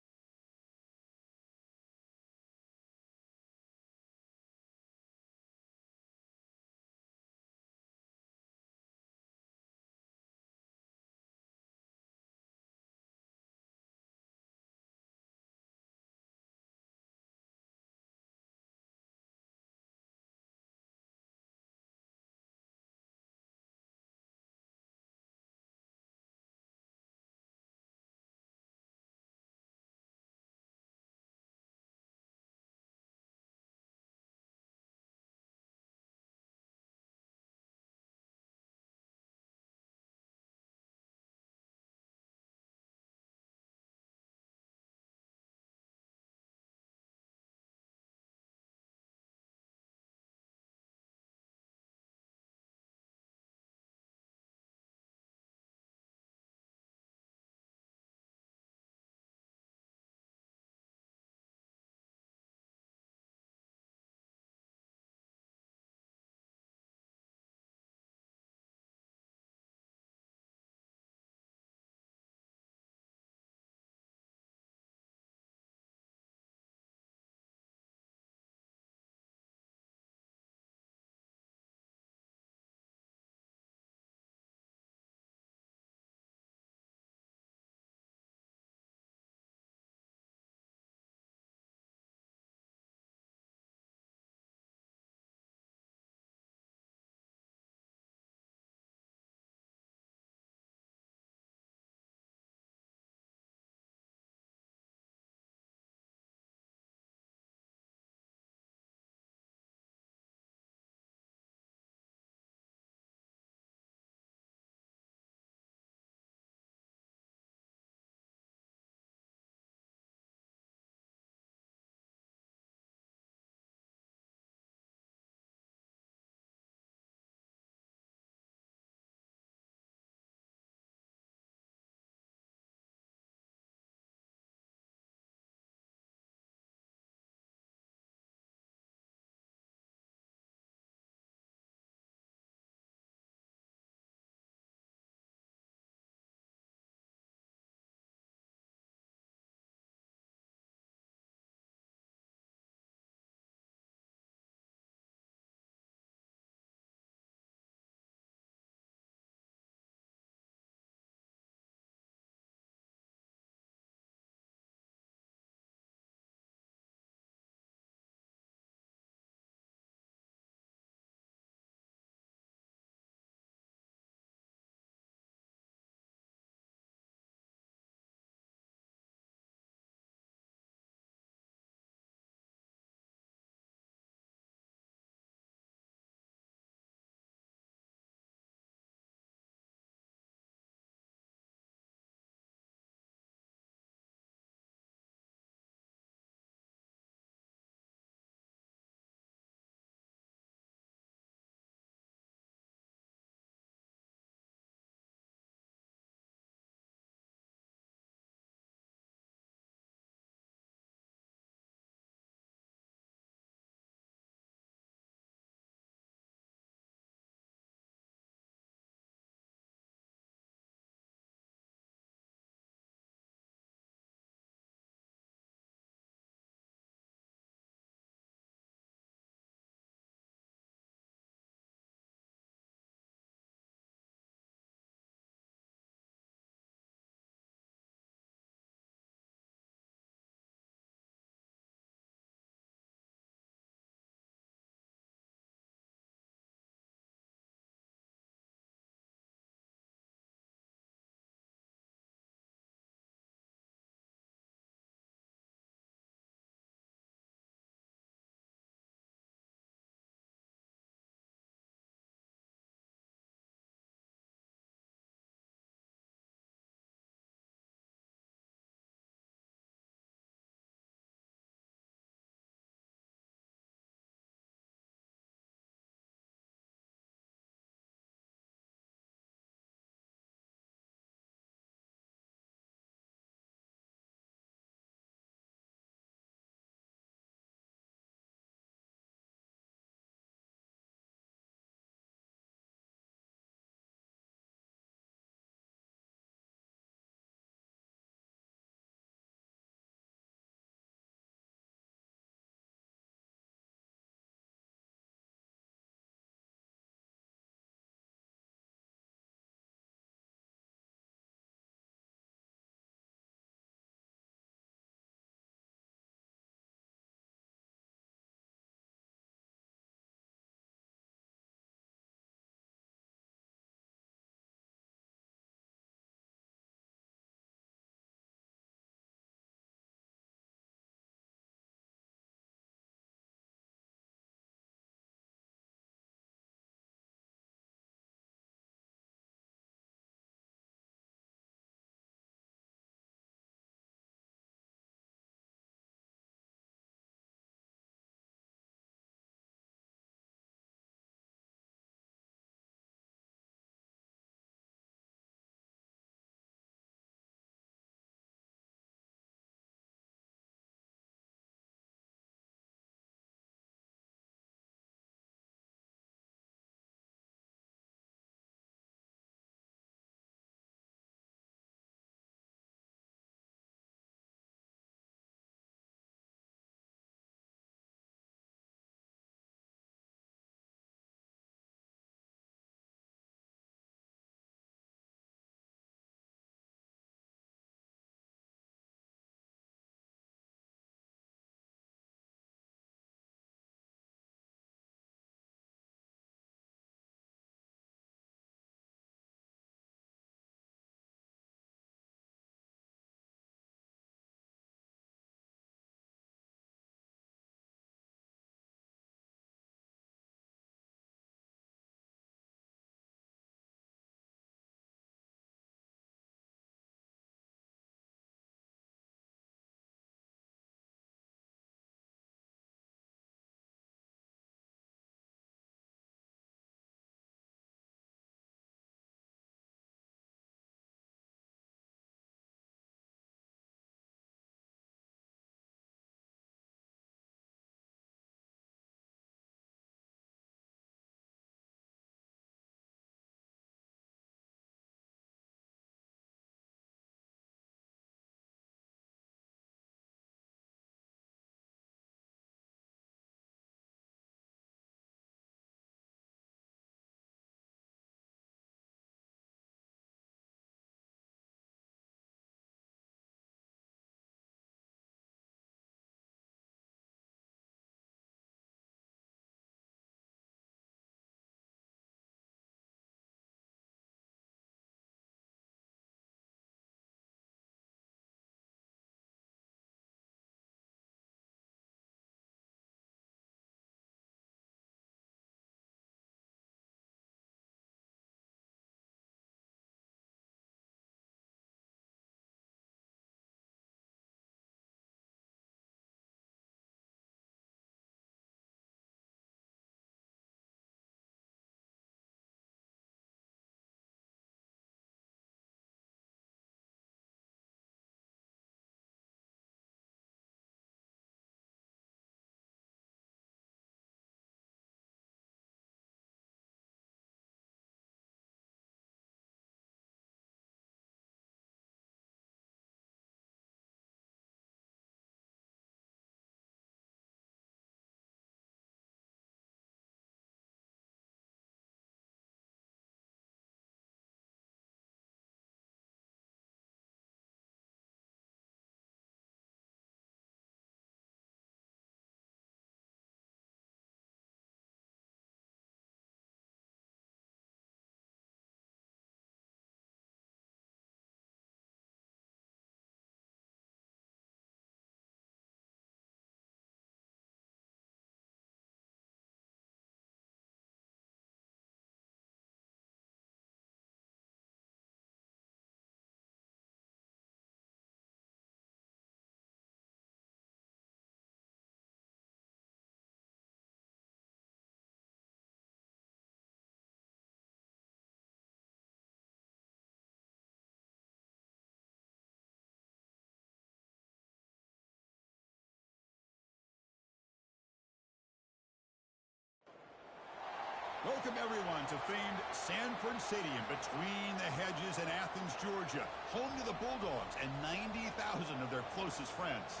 Welcome, everyone, to famed Sanford Stadium between the hedges in Athens, Georgia, home to the Bulldogs and 90,000 of their closest friends.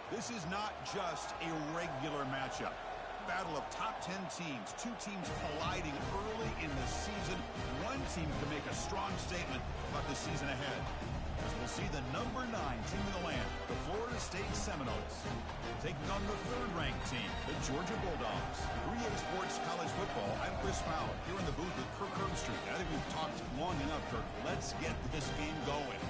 This is not just a regular matchup. Battle of top 10 teams, two teams colliding early in the season. One team can make a strong statement about the season ahead, as we'll see the number 9 team in the land, the Florida State Seminoles, taking on the third-ranked team, the Georgia Bulldogs. 3A Sports College Football, I'm Chris Fowler, here in the booth with Kirk Herbstreit. I think we've talked long enough, Kirk. Let's get this game going.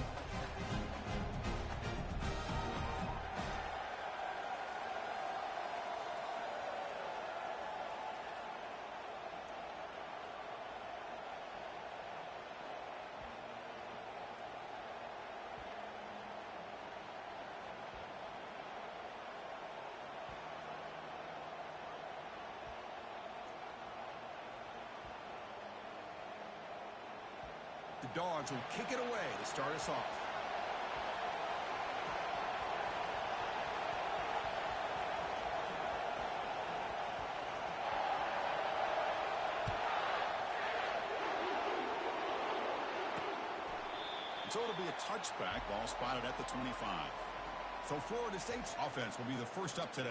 The Dogs will kick it away to start us off. So it'll be a touchback, ball spotted at the 25. So Florida State's offense will be the first up today.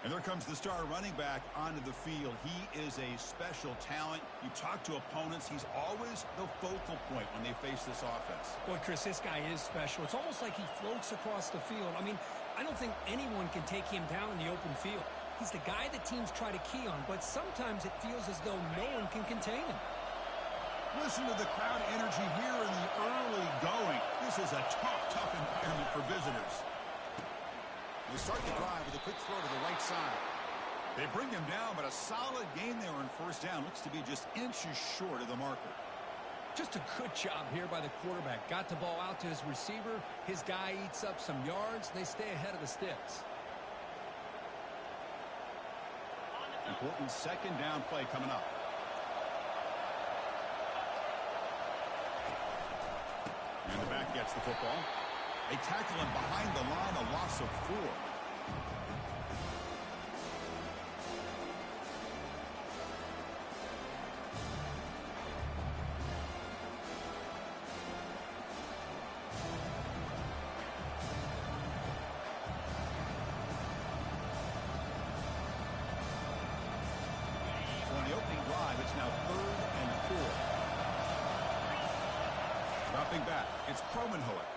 And there comes the star running back onto the field. He is a special talent. You talk to opponents, he's always the focal point when they face this offense. Boy, Chris, this guy is special. It's almost like he floats across the field. I mean, I don't think anyone can take him down in the open field. He's the guy that teams try to key on, but sometimes it feels as though no one can contain him. Listen to the crowd energy here in the early going. This is a tough environment for visitors. They start the drive with a quick throw to the right side. They bring him down, but a solid gain there on first down. Looks to be just inches short of the marker. Just a good job here by the quarterback. Got the ball out to his receiver. His guy eats up some yards. They stay ahead of the sticks. Important second down play coming up. And the back gets the football. They tackle him behind the line, a loss of 4. So on the opening drive, it's now 3rd and 4. Dropping back, it's Cromenhoek.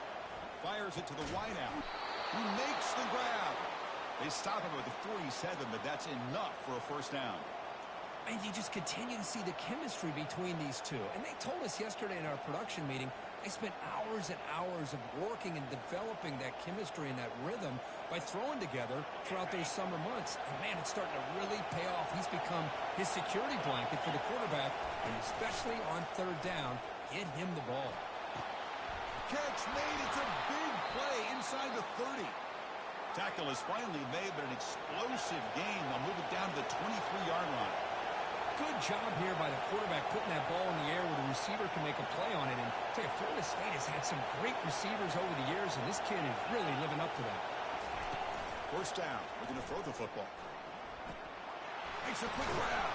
Fires it to the wideout. He makes the grab. They stop him with the 47, but that's enough for a first down. And you just continue to see the chemistry between these two. And they told us yesterday in our production meeting, they spent hours and hours of working and developing that chemistry and that rhythm by throwing together throughout those summer months. And, man, it's starting to really pay off. He's become his security blanket for the quarterback, and especially on 3rd down, get him the ball. Catch made. It's a big play inside the 30. Tackle is finally made, but an explosive gain. They'll move it down to the 23-yard line. Good job here by the quarterback putting that ball in the air where the receiver can make a play on it. And I tell you, Florida State has had some great receivers over the years, and this kid is really living up to that. First down. We're going to throw the football. Makes a quick grab.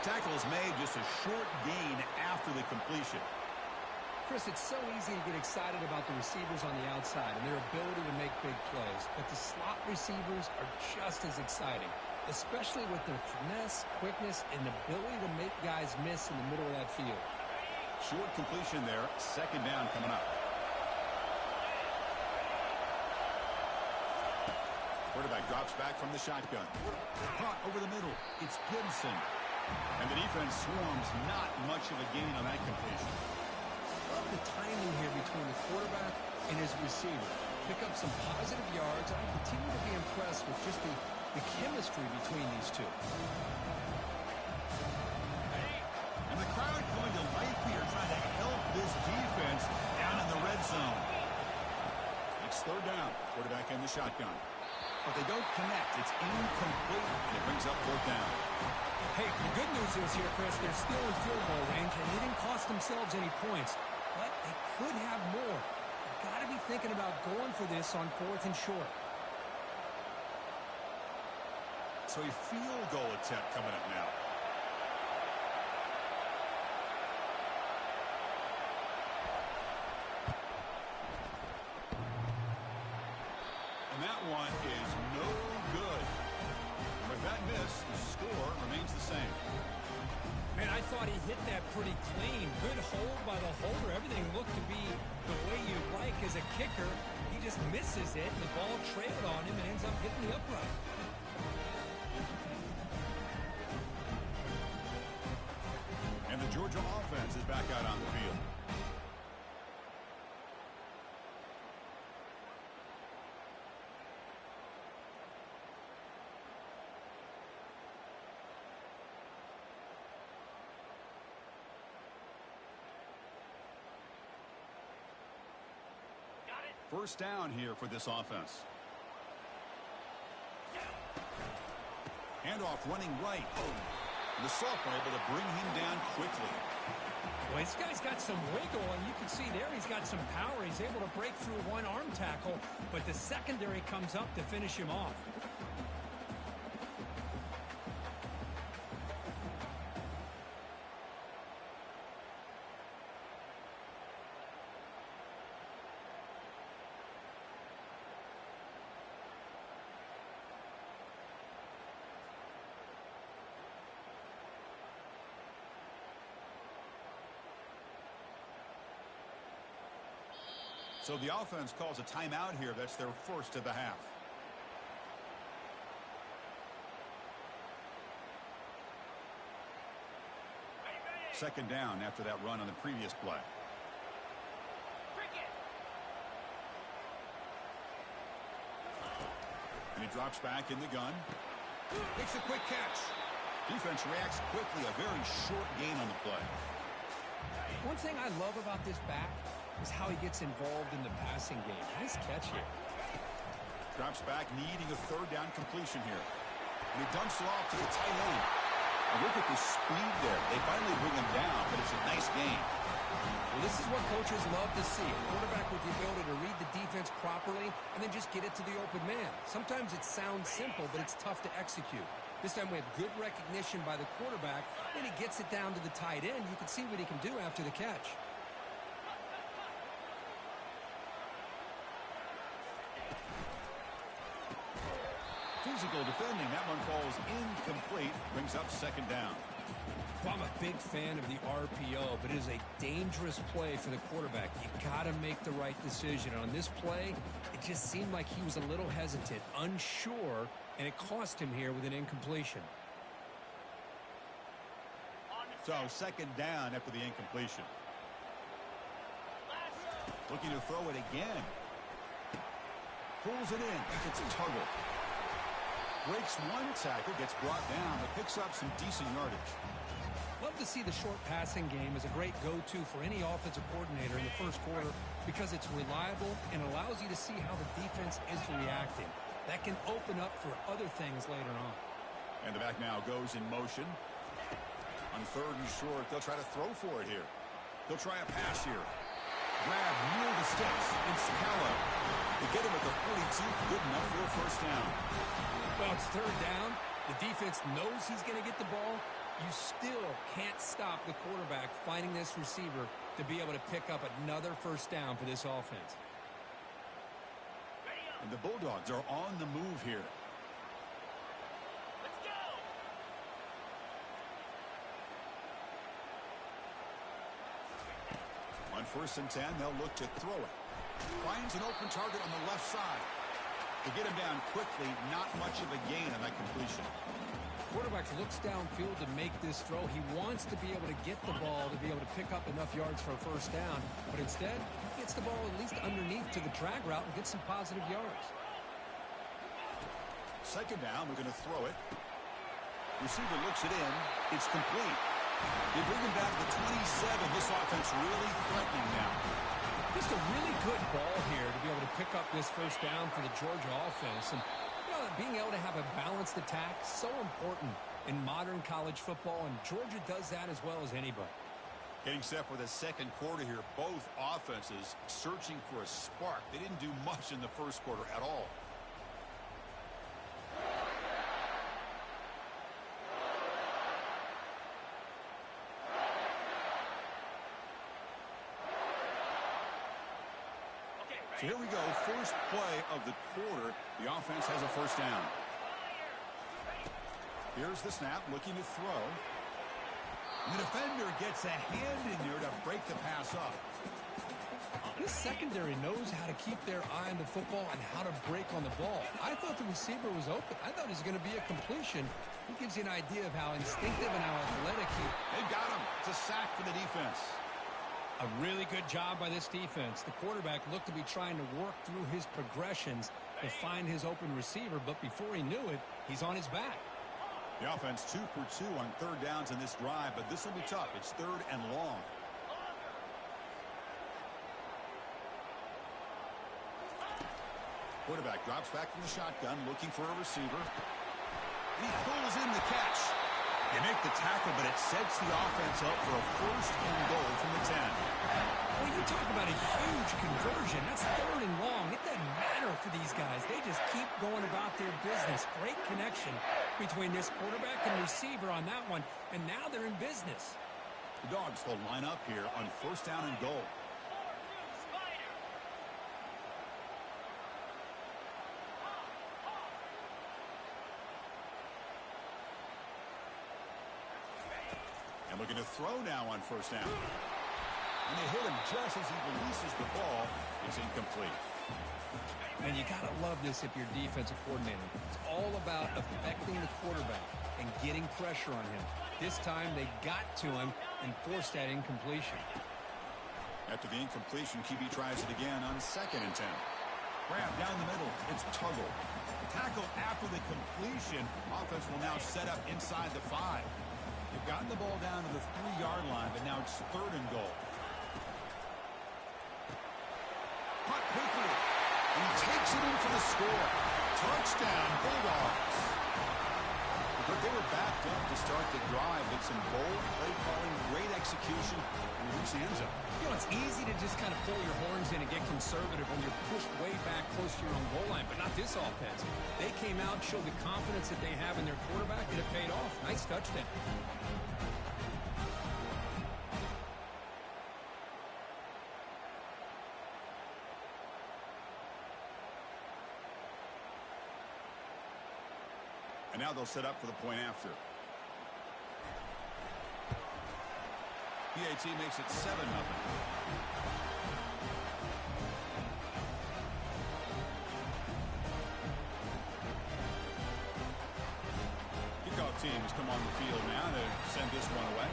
Tackle is made, just a short gain after the completion. Chris, it's so easy to get excited about the receivers on the outside and their ability to make big plays, but the slot receivers are just as exciting, especially with their finesse, quickness, and ability to make guys miss in the middle of that field. Short completion there, second down coming up. Quarterback drops back from the shotgun. Caught over the middle. It's Gibson. And the defense swarms, not much of a gain on that completion. Love the timing here between the quarterback and his receiver. Pick up some positive yards, and I continue to be impressed with just the chemistry between these two. And the crowd coming to life here, trying to help this defense down in the red zone. It's 3rd down. Quarterback in the shotgun. But they don't connect. It's incomplete, and it brings up 4th down. Hey, the good news is here, Chris, they're still in field goal range, and they didn't cost themselves any points. But they could have more. You've got to be thinking about going for this on 4th and short. So a field goal attempt coming up now. that one is no good. With that miss, the score remains the same. Man, I thought he hit that pretty clean. Good hold by the holder. Everything looked to be the way you'd like as a kicker. He just misses it, and the ball trailed on him and ends up hitting the upright. And the Georgia offense is back out on the field. First down here for this offense. Handoff running right. Oh, the sophomore able to bring him down quickly. Well, this guy's got some wiggle, and you can see there he's got some power. He's able to break through one arm tackle, but the secondary comes up to finish him off. So the offense calls a timeout here. That's their first of the half. Second down after that run on the previous play. And he drops back in the gun. Makes a quick catch. Defense reacts quickly. A very short gain on the play. One thing I love about this back is how he gets involved in the passing game. Nice catch here. Drops back, needing a third down completion here. And he dumps it off to the tight end. And look at the speed there. They finally bring him down, but it's a nice gain. Well, this is what coaches love to see. A quarterback with the ability to read the defense properly and then just get it to the open man. Sometimes it sounds simple, but it's tough to execute. This time we have good recognition by the quarterback, and he gets it down to the tight end. You can see what he can do after the catch. Physical defending. That one falls incomplete. Brings up second down. Well, I'm a big fan of the RPO, but it is a dangerous play for the quarterback. You got to make the right decision. On this play, it just seemed like he was a little hesitant, unsure, and it cost him here with an incompletion. So second down after the incompletion. Looking to throw it again. Pulls it in. Gets a tuggle. Breaks one tackle, gets brought down, but picks up some decent yardage. Love to see the short passing game as a great go-to for any offensive coordinator in the first quarter because it's reliable and allows you to see how the defense is reacting. That can open up for other things later on. And the back now goes in motion. On third and short, they'll try to throw for it here. They'll try a pass here. Grab near the sticks. It's Scala. They get him at the 42. Good enough for a first down. Well, it's third down. The defense knows he's going to get the ball. You still can't stop the quarterback finding this receiver to be able to pick up another first down for this offense. And the Bulldogs are on the move here. Let's go! On first and 10, they'll look to throw it. Finds an open target on the left side. To get him down quickly, not much of a gain on that completion. Quarterback looks downfield to make this throw. He wants to be able to get the ball to be able to pick up enough yards for a first down, but instead he gets the ball at least underneath to the drag route and gets some positive yards. Second down, we're going to throw it. Receiver looks it in. It's complete. They bring him back to the 27. This offense really threatening now. Just a really good ball here to be able to pick up this first down for the Georgia offense. And being able to have a balanced attack, so important in modern college football, and Georgia does that as well as anybody. Getting set for the second quarter here. Both offenses searching for a spark. They didn't do much in the first quarter at all. So here we go, first play of the quarter. The offense has a first down. Here's the snap, looking to throw. And the defender gets a hand in there to break the pass up. This secondary knows how to keep their eye on the football and how to break on the ball. I thought the receiver was open. I thought it was going to be a completion. It gives you an idea of how instinctive and how athletic he... They've got him. It's a sack for the defense. A really good job by this defense. The quarterback looked to be trying to work through his progressions to find his open receiver, but before he knew it, he's on his back. The offense 2 for 2 on third downs in this drive, but this will be tough. It's third and long. Quarterback drops back from the shotgun, looking for a receiver. He pulls in the catch. They make the tackle, but it sets the offense up for a first and goal from the 10. Well, you talk about a huge conversion. That's third and long. It doesn't matter for these guys. They just keep going about their business. Great connection between this quarterback and receiver on that one, and now they're in business. The Dogs will line up here on first down and goal. And looking to throw now on first down. And they hit him just as he releases the ball. It's incomplete. And you got to love this if you're defensive coordinator. It's all about affecting the quarterback and getting pressure on him. This time they got to him and forced that incompletion. After the incompletion, QB tries it again on second and 10. Grab down the middle. It's Tuggle. Tackle after the completion. Offense will now set up inside the 5. They've gotten the ball down to the 3-yard line, but now it's third and goal. Punt quickly. He takes it in for the score. Touchdown, Bulldogs. But they were backed up to start the drive, but some bold play calling, great execution, and reach the end zone. You know, it's easy to just kind of pull your horns in and get conservative when you're pushed way back close to your own goal line, but not this offense. They came out, showed the confidence that they have in their quarterback, and it paid off. Nice touchdown. And now they'll set up for the point after. PAT makes it 7-0. Kickoff teams come on the field now to send this one away.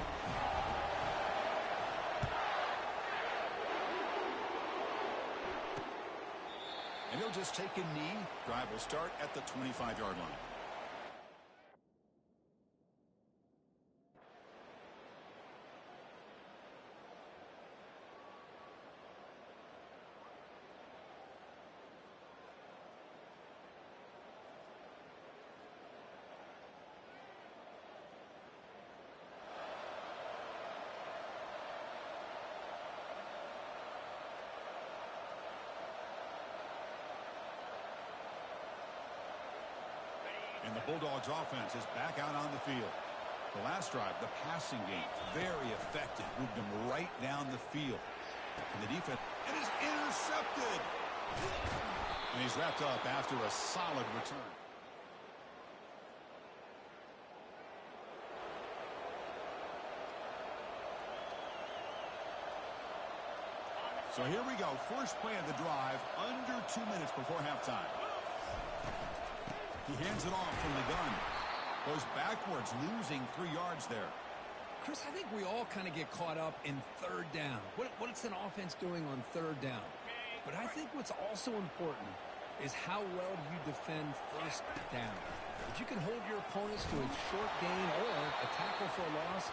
And he'll just take a knee. Drive will start at the 25-yard line. And the Bulldogs offense is back out on the field. The last drive, the passing game, very effective. Moved him right down the field. And the defense, it is intercepted. And he's wrapped up after a solid return. So here we go. First play of the drive, under 2 minutes before halftime. He hands it off from the gun. Goes backwards, losing 3 yards there. Chris, I think we all kind of get caught up in third down. What's an offense doing on third down? But I think what's also important is how well you defend first down. If you can hold your opponents to a short gain or a tackle for a loss,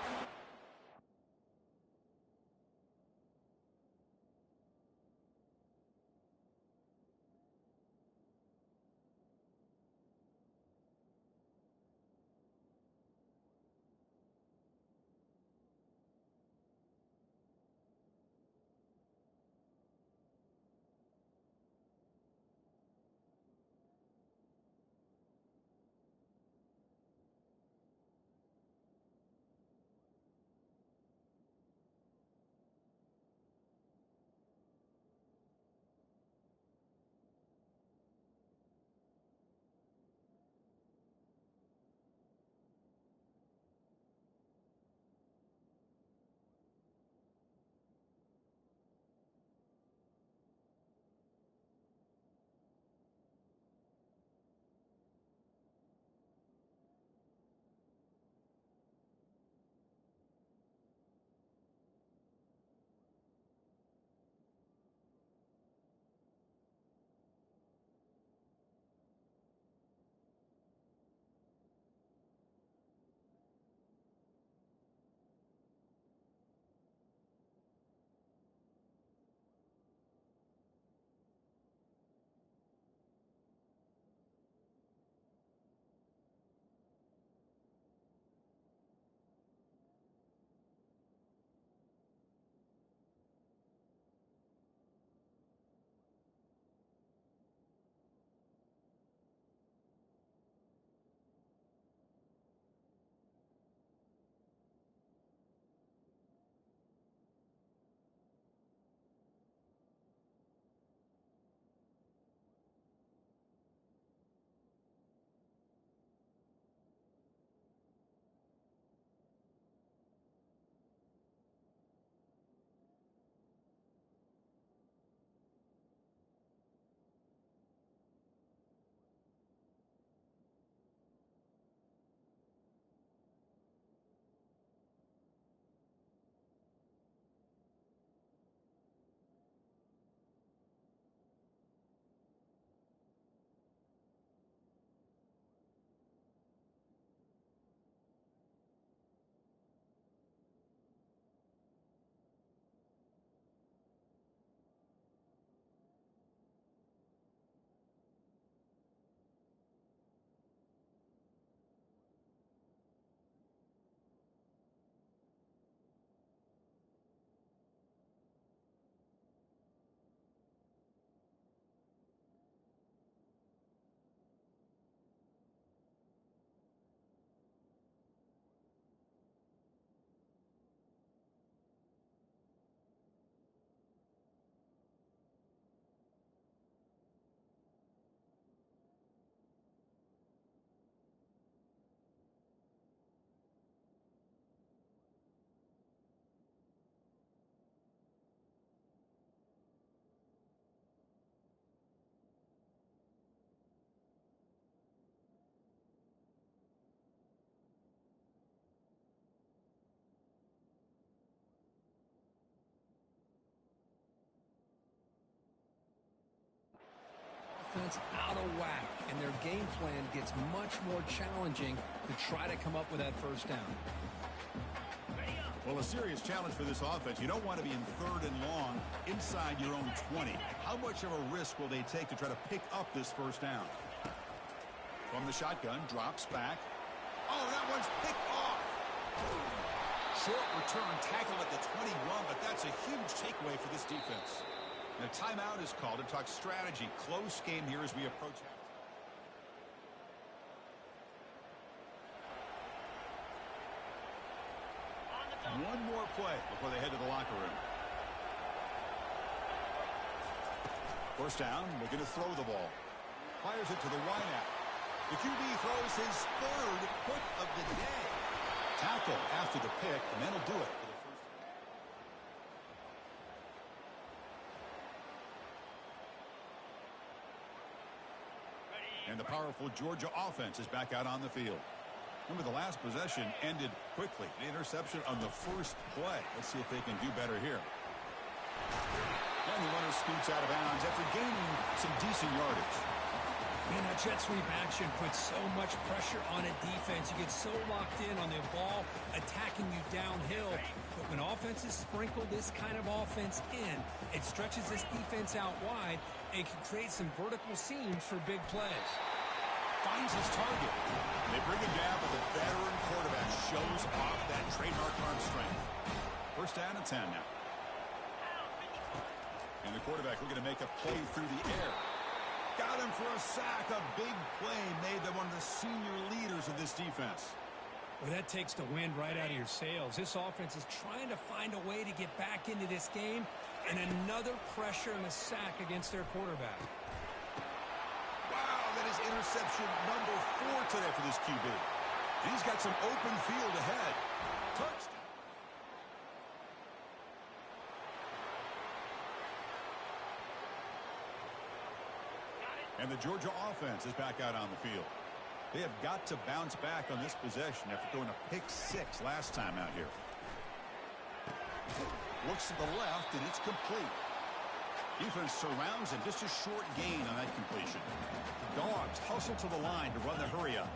offense out of whack, and their game plan gets much more challenging to try to come up with that first down. Well, a serious challenge for this offense. You don't want to be in 3rd and long inside your own 20. How much of a risk will they take to try to pick up this first down? From the shotgun, drops back. Oh, that one's picked off. Short return, tackle at the 21, but that's a huge takeaway for this defense. And a timeout is called to talk strategy. Close game here as we approach halftime. One more play before they head to the locker room. First down, looking to throw the ball. Fires it to the wideout. The QB throws his 3rd pick of the day. Tackle after the pick, and that'll do it for the first down. And the powerful Georgia offense is back out on the field. Remember, the last possession ended quickly. The interception on the first play. Let's see if they can do better here. And the runner scoots out of bounds after gaining some decent yardage. Man, that jet sweep action puts so much pressure on a defense. You get so locked in on the ball attacking you downhill. But when offenses sprinkle this kind of offense in, it stretches this defense out wide and can create some vertical seams for big plays. Finds his target. They bring him down, but the veteran quarterback shows off that trademark arm strength. First down and 10 now. And the quarterback looking to make a play through the air. Got him for a sack. A big play made them one of the senior leaders of this defense. Well, that takes the wind right out of your sails. This offense is trying to find a way to get back into this game, and another pressure and a sack against their quarterback. Wow, that is interception number 4 today for this QB. And he's got some open field ahead. Touchdown. And the Georgia offense is back out on the field. They have got to bounce back on this possession after throwing a pick 6 last time out here. Looks to the left, and it's complete. Defense surrounds him. Just a short gain on that completion. Dogs hustle to the line to run the hurry up.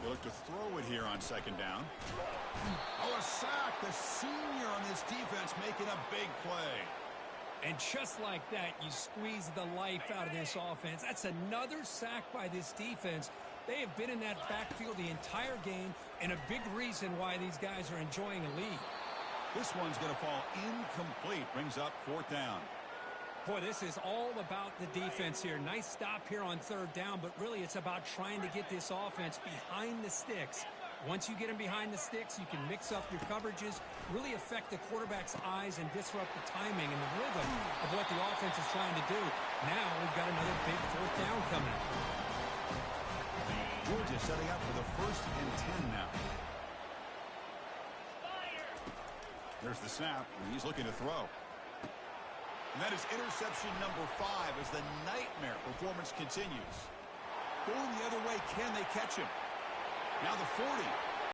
They look to throw it here on second down. Oh, a sack. The senior on this defense making a big play. And just like that, you squeeze the life out of this offense. That's another sack by this defense. They have been in that backfield the entire game, and a big reason why these guys are enjoying a lead. This one's going to fall incomplete. Brings up 4th down. Boy, this is all about the defense here. Nice stop here on 3rd down, but really it's about trying to get this offense behind the sticks. Once you get them behind the sticks, you can mix up your coverages, really affect the quarterback's eyes and disrupt the timing and the rhythm of what the offense is trying to do. Now we've got another big 4th down coming. Georgia setting up for the 1st and 10 now. There's the snap, and he's looking to throw. And that is interception number 5 as the nightmare performance continues. Going the other way, can they catch him? Now the 40.